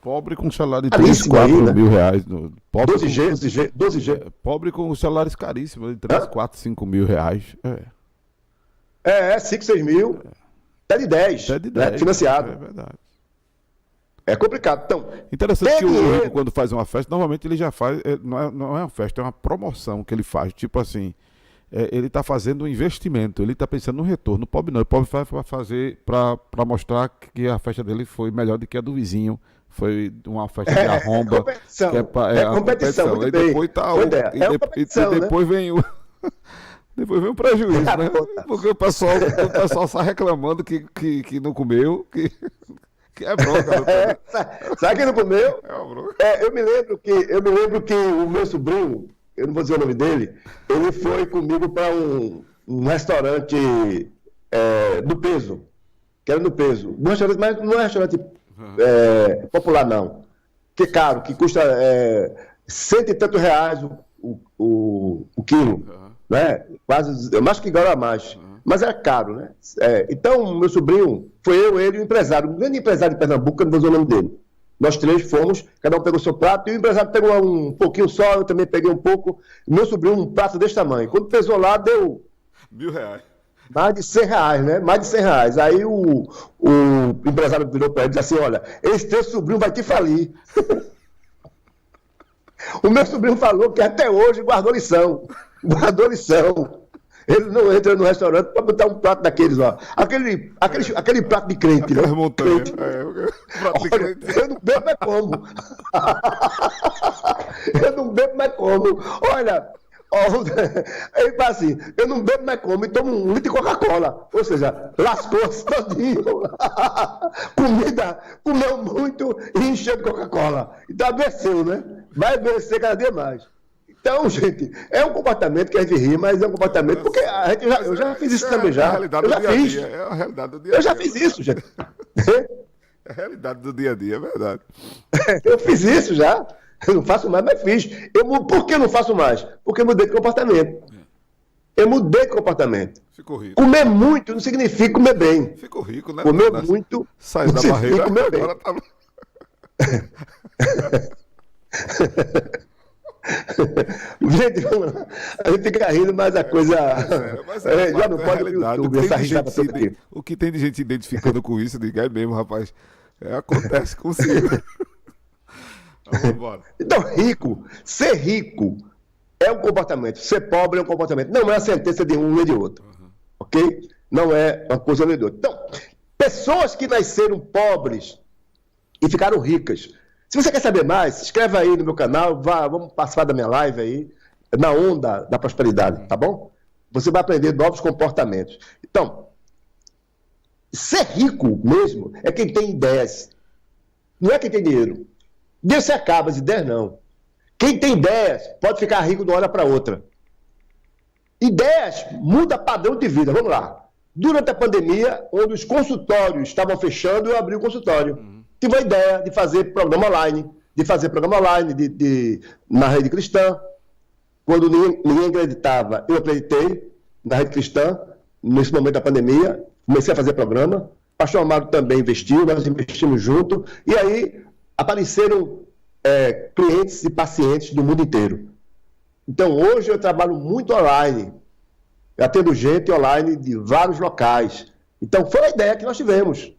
Pobre com celular de 3, 4 mil reais. Pobre 12G. Pobre com celulares caríssimos, de 3, 4, 5 mil reais. 5, 6 mil. Até de 10. Até de 10. Né? Financiado. É verdade. É complicado. Então, interessante que o rico, quando faz uma festa, normalmente ele já faz. Não é uma festa, é uma promoção que ele faz. Tipo assim, ele está fazendo um investimento, ele está pensando no retorno. O pobre não. O pobre faz para fazer, para mostrar que a festa dele foi melhor do que a do vizinho. Foi uma festa de arromba. Competição. Competição. E depois depois vem o. Depois vem o prejuízo, né? Porque o pessoal sai reclamando que não comeu, que é bronca. Sabe que não comeu? É uma bronca. Eu me lembro que o meu sobrinho, eu não vou dizer o nome dele, ele foi comigo para um restaurante do Peso, que era no Peso. Um restaurante, mas não é um restaurante popular, não. Que é caro, que custa cento e tantos reais o quilo. Né? Quase, eu acho que agora mais. Mas era caro, né? Então, meu sobrinho, foi ele e o empresário, um grande empresário de Pernambuco, eu não vou dizer o nome dele. Nós três fomos, cada um pegou seu prato, e o empresário pegou um pouquinho só, eu também peguei um pouco. Meu sobrinho, um prato desse tamanho. Quando pesou lá, deu... R$1.000. Mais de R$100, né? Mais de R$100. Aí o empresário virou para ele e disse assim, olha, esse teu sobrinho vai te falir. O meu sobrinho falou que até hoje guardou lição. Ele não entra no restaurante para botar um prato daqueles, ó. Aquele prato de crente, né? Montanha. Crente. Prato de Olha, crente. eu não bebo, mas como. Eu não bebo, mas como. Olha, ele fala assim, eu não bebo, mas como, e tomo 1 litro de Coca-Cola. Ou seja, lascou-se todinho. Comeu muito e encheu de Coca-Cola. Então adoeceu, né? Vai adoecer cada dia mais. Então, gente, é um comportamento que a gente ri, mas é um comportamento, porque eu já fiz isso também já. Eu já fiz. É a realidade do dia a dia. Eu já fiz isso, gente. É a realidade do dia a dia, é verdade. Eu fiz isso já. Eu não faço mais, mas fiz. Por que eu não faço mais? Porque eu mudei de comportamento. Eu mudei de comportamento. Ficou rico. Comer muito não significa comer bem. Ficou rico, né? Comer muito Sai não da significa barreira. comer bem. Agora tá... Gente, a gente fica rindo, mas a coisa. Já não é pode ir no YouTube, essa risada toda aqui. O que tem de gente se identificando com isso, diga, é mesmo, rapaz. Acontece consigo. Vamos embora. Então, ser rico é um comportamento, ser pobre é um comportamento. Não é a sentença de um nem de outro. Ok? Não é uma coisa nem de outra. Então, pessoas que nasceram pobres e ficaram ricas. Se você quer saber mais, se inscreve aí no meu canal, vamos participar da minha live aí, na onda da prosperidade, tá bom? Você vai aprender novos comportamentos. Então, ser rico mesmo é quem tem ideias. Não é quem tem dinheiro. Dinheiro se acaba, as ideias não. Quem tem ideias pode ficar rico de uma hora para outra. Ideias muda padrão de vida. Vamos lá. Durante a pandemia, onde os consultórios estavam fechando, eu abri o consultório. Tive a ideia de fazer programa online, na rede cristã. Quando ninguém acreditava, eu acreditei na rede cristã, nesse momento da pandemia, comecei a fazer programa. Pastor Amado também investiu, nós investimos junto, e aí apareceram clientes e pacientes do mundo inteiro. Então, hoje eu trabalho muito online, eu atendo gente online de vários locais. Então, foi a ideia que nós tivemos.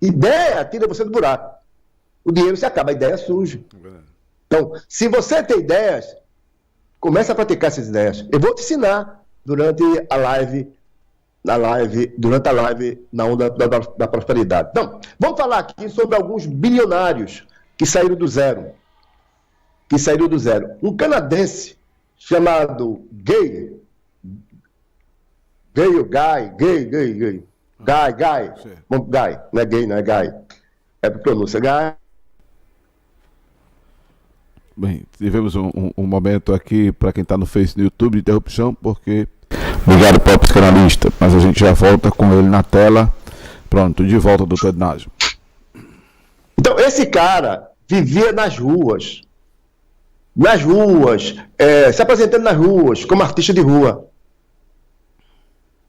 Ideia tira você do buraco. O dinheiro se acaba, a ideia surge. Então, se você tem ideias, comece a praticar essas ideias. Eu vou te ensinar durante a live, na onda da prosperidade. Então, vamos falar aqui sobre alguns bilionários que saíram do zero. Um canadense chamado Guy, não é gay, não é Guy. É por pronúncia, Guy. Bem, tivemos um momento aqui, para quem está no Face, no YouTube, de interrupção, porque... Obrigado, próprio psicanalista, mas a gente já volta com ele na tela. Pronto, de volta, doutor Ednásio. Então, esse cara vivia nas ruas, se apresentando nas ruas, como artista de rua.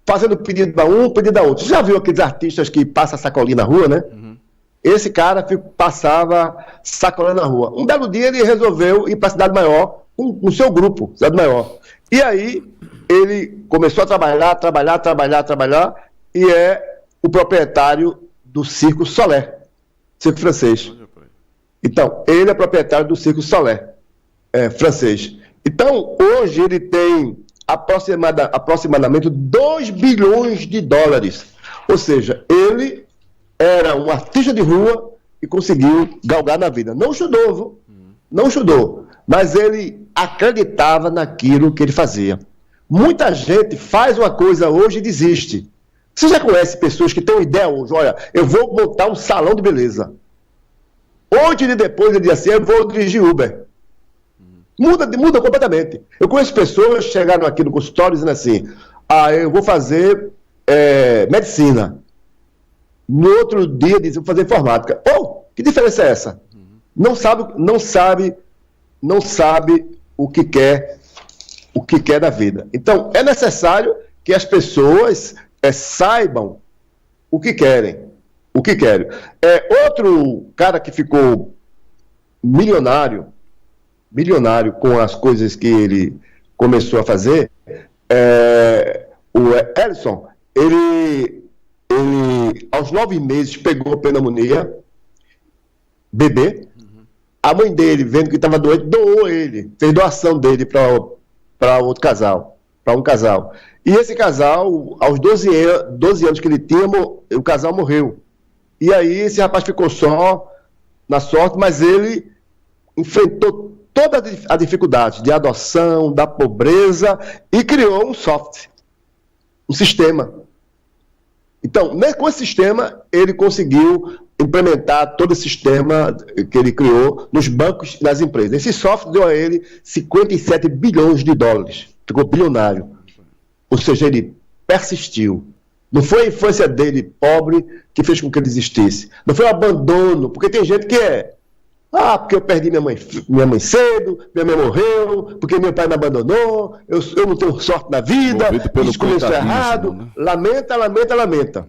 Fazendo pedido a um, pedido a outro. Você já viu aqueles artistas que passam sacolinha na rua, né? Esse cara passava sacolando na rua. Um belo dia ele resolveu ir para a Cidade Maior com o seu grupo, Cidade Maior. E aí ele começou a trabalhar, e é o proprietário do Circo Solé, circo francês. Então, ele é proprietário do Circo Solé, francês. Então, hoje ele tem aproximadamente 2 bilhões de dólares. Ou seja, ele era um artista de rua e conseguiu galgar na vida. Não estudou, mas ele acreditava naquilo que ele fazia. Muita gente faz uma coisa hoje e desiste. Você já conhece pessoas que têm uma ideia hoje? Olha, eu vou montar um salão de beleza. 8 dias depois ele diz assim, eu vou dirigir Uber. Muda completamente. Eu conheço pessoas que chegaram aqui no consultório dizendo assim, eu vou fazer medicina. No outro dia dizem, vou fazer informática. Que diferença é essa? Não sabe o que quer da vida. Então, é necessário que as pessoas saibam o que querem. Outro cara que ficou milionário com as coisas que ele começou a fazer, o Ellison, ele aos 9 meses pegou pneumonia, bebê. A mãe dele, vendo que estava doente, doou ele, fez doação dele para outro casal. para um casal. E esse casal, aos 12 anos que ele tinha, o casal morreu. E aí esse rapaz ficou só, na sorte, mas ele enfrentou toda a dificuldade de adoção, da pobreza, e criou um software, um sistema. Então, com esse sistema, ele conseguiu implementar todo esse sistema que ele criou nos bancos e nas empresas. Esse software deu a ele 57 bilhões de dólares. Ficou bilionário. Ou seja, ele persistiu. Não foi a infância dele pobre que fez com que ele desistisse. Não foi o abandono, porque tem gente que porque eu perdi minha mãe cedo, minha mãe morreu, porque meu pai me abandonou, eu não tenho sorte na vida, isso começou errado, né? Lamenta.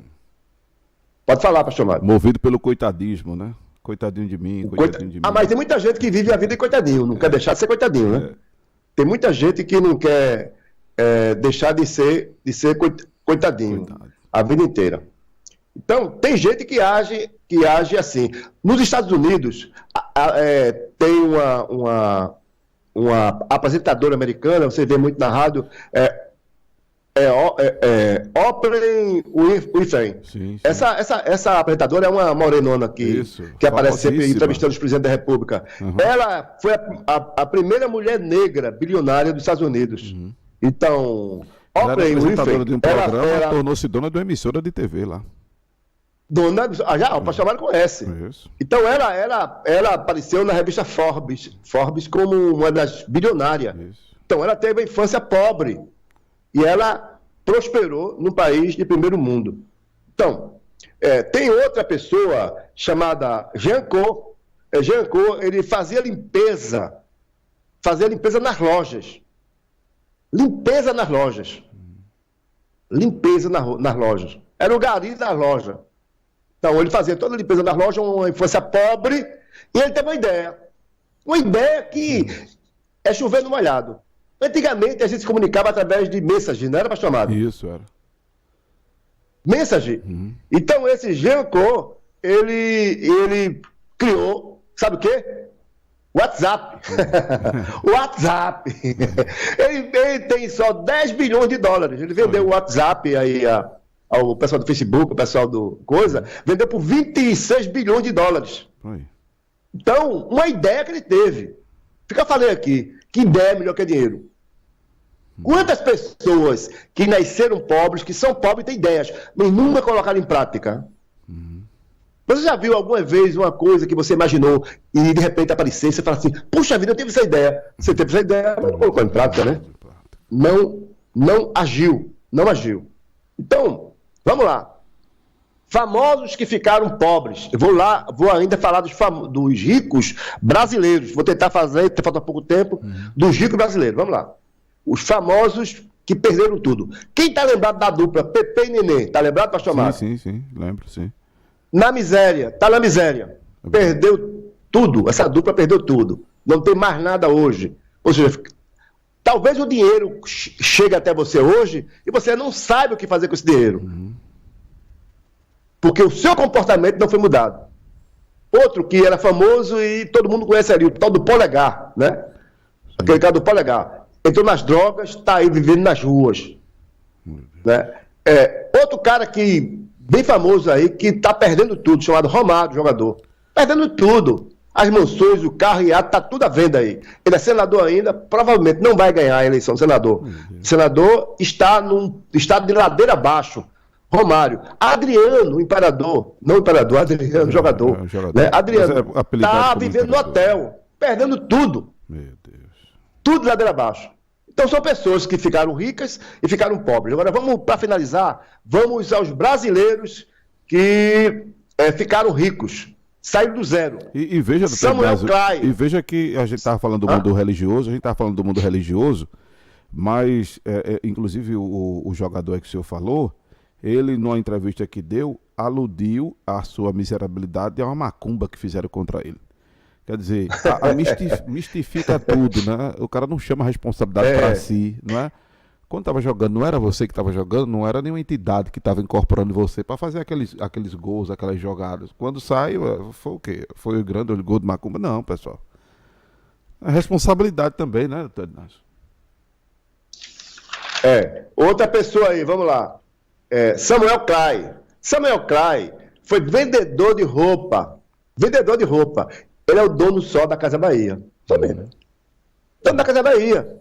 Pode falar, pastor Mário. Movido pelo coitadismo, né? Coitadinho de mim, coitadinho de mim. Mas tem muita gente que vive a vida em coitadinho, não quer deixar de ser coitadinho, né? Tem muita gente que não quer deixar de ser coitadinho a vida inteira. Então, tem gente que age assim. Nos Estados Unidos, tem uma apresentadora americana, você vê muito na rádio, Oprah Winfrey. Sim. Essa apresentadora é uma morenona que aparece sempre entrevistando os presidentes da República. Uhum. Ela foi a primeira mulher negra bilionária dos Estados Unidos. Uhum. Então, Oprah Winfrey, de um programa, tornou-se dona de uma emissora de TV lá. O pastor Mário conhece. Isso. Então ela apareceu na revista Forbes como uma das bilionárias. Isso. Então ela teve uma infância pobre e ela prosperou num país de primeiro mundo. Então, tem outra pessoa chamada Jean Co. Ele fazia limpeza nas lojas. Limpeza nas lojas. Era o gari da loja. Então, ele fazia toda a limpeza das lojas, uma infância pobre, e ele teve uma ideia. Uma ideia que é chover no molhado. Antigamente, a gente se comunicava através de mensagem, não era, pastor Amado? Isso, era. Mensagem. Uhum. Então, esse Jean-Co, ele criou, sabe o quê? WhatsApp. WhatsApp. Ele tem só 10 bilhões de dólares. Ele vendeu o WhatsApp aí ao pessoal do Facebook, o pessoal do coisa, vendeu por 26 bilhões de dólares. Oi. Então, uma ideia que ele teve. Fica falando aqui, que ideia é melhor que dinheiro. Quantas pessoas que nasceram pobres, que são pobres, têm ideias, mas nunca colocaram em prática? Você já viu alguma vez uma coisa que você imaginou e de repente aparecer, você fala assim, puxa vida, eu tive essa ideia. Você teve essa ideia, mas não colocou em prática, né? Não agiu. Então, vamos lá. Famosos que ficaram pobres. Eu vou ainda falar dos ricos brasileiros. Vou tentar fazer, falta pouco tempo, dos ricos brasileiros. Vamos lá. Os famosos que perderam tudo. Quem está lembrado da dupla Pepe e Nenê? Está lembrado, pastor Márcio? Sim, lembro, sim. Na miséria. Perdeu tudo. Essa dupla perdeu tudo. Não tem mais nada hoje. Ou seja, talvez o dinheiro chegue até você hoje e você não saiba o que fazer com esse dinheiro. Porque o seu comportamento não foi mudado. Outro que era famoso e todo mundo conhece ali, o tal do Polegar, né? Aquele cara do Polegar. Entrou nas drogas, está aí vivendo nas ruas. Né? Outro cara que, bem famoso aí, que está perdendo tudo, chamado Romário, jogador. Perdendo tudo. As mansões, o carro e está tudo à venda aí. Ele é senador ainda, provavelmente não vai ganhar a eleição de senador. O senador está num estado de ladeira abaixo. Romário. Adriano, imperador. Não imperador, Adriano, jogador. Né? Adriano está vivendo no hotel, perdendo tudo. Meu Deus. Tudo ladeira abaixo. Então são pessoas que ficaram ricas e ficaram pobres. Agora, para finalizar, vamos aos brasileiros que ficaram ricos. Saíram do zero. E veja, e veja que a gente estava falando do mundo religioso, mas, inclusive, o jogador que o senhor falou, ele, numa entrevista que deu, aludiu à sua miserabilidade e a uma macumba que fizeram contra ele. Quer dizer, mistifica tudo, né? O cara não chama a responsabilidade para si, não é? Quando estava jogando, não era você que estava jogando, não era nenhuma entidade que estava incorporando você para fazer aqueles gols, aquelas jogadas. Quando sai, foi o quê? Foi o grande gol de macumba? Não, pessoal. A responsabilidade também, né, doutor Inácio? Outra pessoa aí, vamos lá. Samuel Clay. Samuel Clay foi vendedor de roupa. Vendedor de roupa. Ele é o dono só da Casa Bahia. Só mesmo. Dono da Casa Bahia.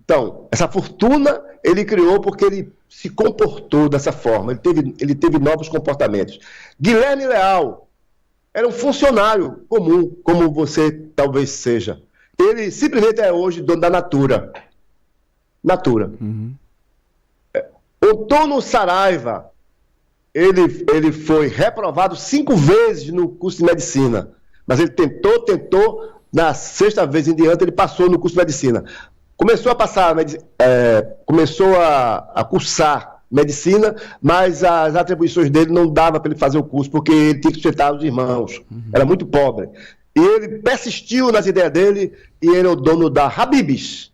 Então, essa fortuna ele criou porque ele se comportou dessa forma. Ele teve novos comportamentos. Guilherme Leal era um funcionário comum, como você talvez seja. Ele simplesmente é hoje dono da Natura. Natura. Uhum. Antônio Saraiva, ele foi reprovado 5 vezes no curso de medicina, mas ele tentou, na 6ª vez em diante ele passou no curso de medicina. Começou a cursar medicina, mas as atribuições dele não dava para ele fazer o curso, porque ele tinha que sustentar os irmãos, era muito pobre. E ele persistiu nas ideias dele, e ele é o dono da Habib's.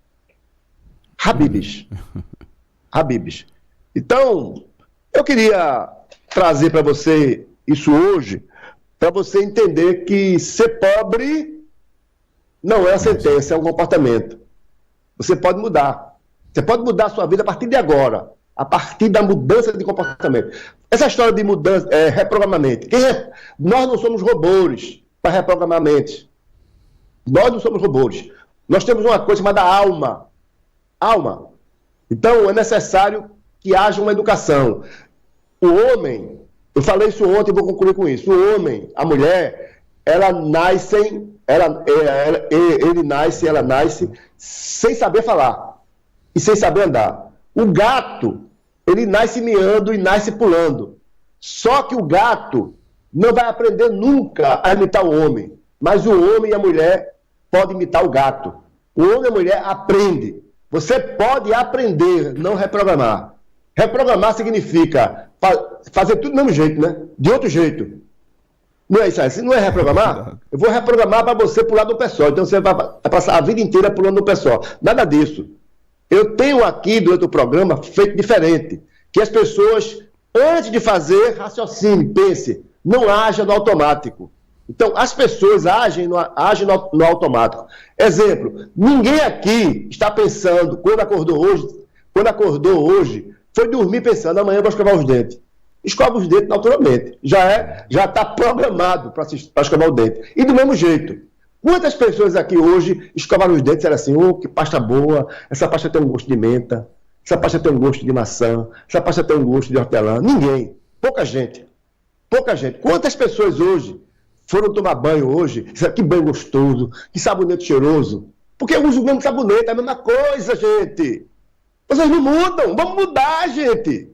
Então, eu queria trazer para você isso hoje, para você entender que ser pobre não é a sentença, é um comportamento. Você pode mudar. Você pode mudar a sua vida a partir de agora, a partir da mudança de comportamento. Essa história de mudança, reprogramar a mente. Nós não somos robôs para reprogramar a mente. Nós não somos robôs. Nós temos uma coisa chamada alma. Alma. Então, é necessário que haja uma educação. O homem, eu falei isso ontem e vou concluir com isso. O homem, a mulher, ela nasce sem saber falar e sem saber andar. O gato, ele nasce miando e nasce pulando. Só que o gato não vai aprender nunca a imitar o homem. Mas o homem e a mulher podem imitar o gato. O homem e a mulher aprendem. Você pode aprender, não reprogramar. Reprogramar significa fazer tudo do mesmo jeito, né? De outro jeito. Não é isso aí? Não é reprogramar? Eu vou reprogramar para você pular no pé só. Então você vai passar a vida inteira pulando no pé só. Nada disso. Eu tenho aqui, durante o programa, feito diferente. Que as pessoas, antes de fazer, raciocine, pense. Não haja no automático. Então, as pessoas agem no automático. Exemplo, ninguém aqui está pensando, quando acordou hoje, foi dormir pensando, amanhã eu vou escovar os dentes. Escova os dentes naturalmente. Já está programado para escovar o dente. E do mesmo jeito. Quantas pessoas aqui hoje escovaram os dentes e eram assim, que pasta boa, essa pasta tem um gosto de menta, essa pasta tem um gosto de maçã, essa pasta tem um gosto de hortelã. Ninguém. Pouca gente. Pouca gente. Quantas pessoas hoje foram tomar banho hoje? Que banho gostoso, que sabonete cheiroso. Porque eu uso o mesmo sabonete, é a mesma coisa, gente. Vocês não mudam, vamos mudar, gente.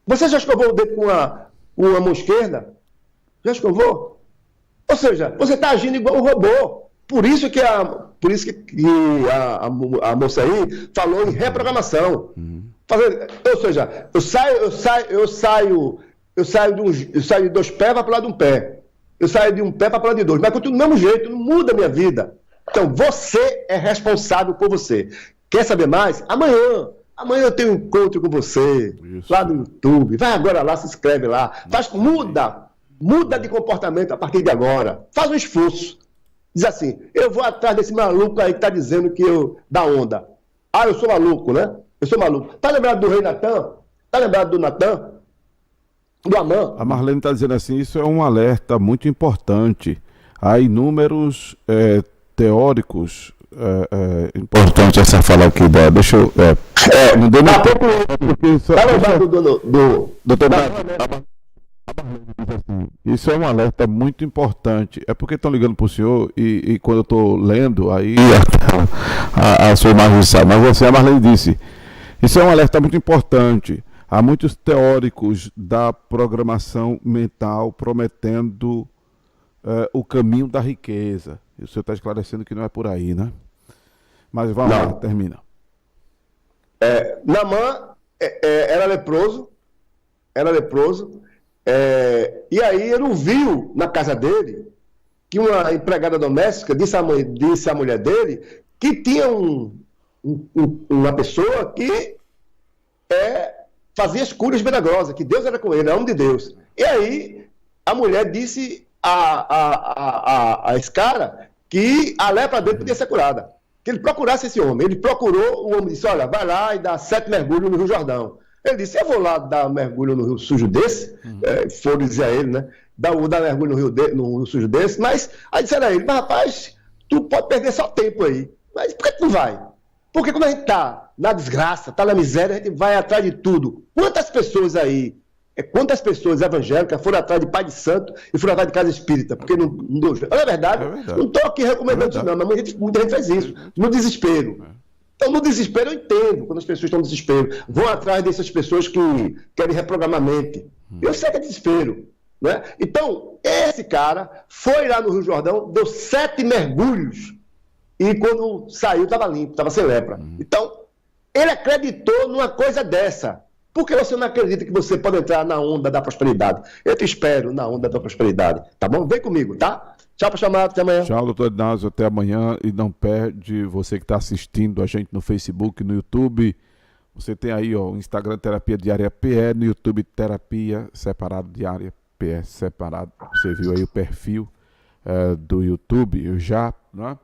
Você já escovou o dedo com a mão esquerda? Já escovou? Ou seja, você está agindo igual um robô. Por isso que a moça aí falou em reprogramação. Ou seja, eu saio de 2 pés para pular de um pé. Eu saio de um pé para pular de 2. Mas continuo do mesmo jeito, não muda a minha vida. Então, você é responsável por você. Quer saber mais? Amanhã eu tenho um encontro com você, isso, lá no YouTube. Vai agora lá, se inscreve lá. Muda de comportamento a partir de agora. Faz um esforço. Diz assim, eu vou atrás desse maluco aí que está dizendo que eu dá onda. Ah, eu sou maluco, né? Eu sou maluco. Tá lembrado do rei Natan? Tá lembrado do Natan? Do Amã? A Marlene está dizendo assim, isso é um alerta muito importante. Há inúmeros teóricos... importante essa fala aqui, deixa eu... não deu nem tempo, porque... Tá lembrado do doutor... Isso é um alerta muito importante. É porque estão ligando para o senhor e quando eu estou lendo, aí a sua imagem sabe. Mas você, a Marlene disse, isso é um alerta muito importante. Há muitos teóricos da programação mental prometendo o caminho da riqueza. E o senhor está esclarecendo que não é por aí, né? Mas vamos lá, termina. Naamã era leproso. E aí ele viu na casa dele que uma empregada doméstica disse à mulher dele que tinha uma pessoa que fazia as curas milagrosas, que Deus era com ele, era homem de Deus. E aí a mulher disse a esse cara que a lepra dele podia ser curada. que ele procurasse esse homem. Ele procurou, o homem disse, olha, vai lá e dá 7 mergulhos no Rio Jordão. Ele disse, eu vou lá dar mergulho no rio sujo desse, foram dizer a ele, né? Dar mergulho no rio sujo desse, mas aí disseram a ele, mas rapaz, tu pode perder só tempo aí. Mas por que tu não vai? Porque quando a gente tá na desgraça, tá na miséria, a gente vai atrás de tudo. Quantas pessoas evangélicas foram atrás de pai de santo e foram atrás de casa espírita? Porque não deu jeito. Olha, é verdade. Não estou aqui recomendando isso não, mas muita gente faz isso, no desespero. Então, no desespero, eu entendo quando as pessoas estão no desespero. Vão atrás dessas pessoas que querem reprogramar a mente. Eu sei que é desespero. Né? Então, esse cara foi lá no Rio Jordão, deu 7 mergulhos e quando saiu estava limpo, estava sem lepra. Então, ele acreditou numa coisa dessa. Por que você não acredita que você pode entrar na onda da prosperidade? Eu te espero na onda da prosperidade. Tá bom? Vem comigo, tá? Tchau, pastor Amado, até amanhã. Tchau, doutor Ednásio, até amanhã. E não perde, você que está assistindo a gente no Facebook, no YouTube. Você tem aí o Instagram Terapia Diária PE, no YouTube Terapia Separado Diária PE Separado. Você viu aí o perfil do YouTube já, né?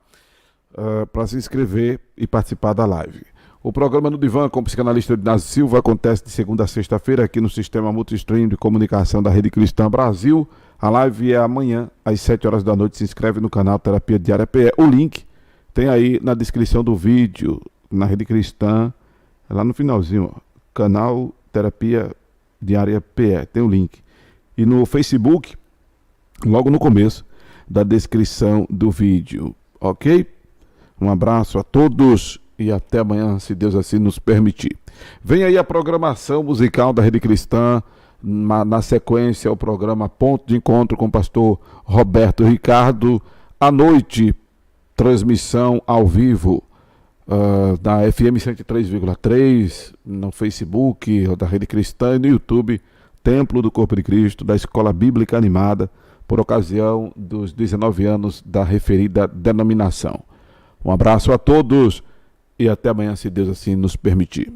Para se inscrever e participar da live. O programa No Divã com o psicanalista Ednásio Silva acontece de segunda a sexta-feira aqui no Sistema Multistream de Comunicação da Rede Cristã Brasil. A live é amanhã, às 7 horas da noite. Se inscreve no canal Terapia Diária PE. O link tem aí na descrição do vídeo, na Rede Cristã, lá no finalzinho, ó, canal Terapia Diária PE. Tem o link. E no Facebook, logo no começo da descrição do vídeo. Ok? Um abraço a todos e até amanhã, se Deus assim nos permitir. Vem aí a programação musical da Rede Cristã. Na sequência, o programa Ponto de Encontro com o pastor Roberto Ricardo. À noite, transmissão ao vivo da FM 103,3, no Facebook da Rede Cristã e no YouTube, Templo do Corpo de Cristo, da Escola Bíblica Animada, por ocasião dos 19 anos da referida denominação. Um abraço a todos e até amanhã, se Deus assim nos permitir.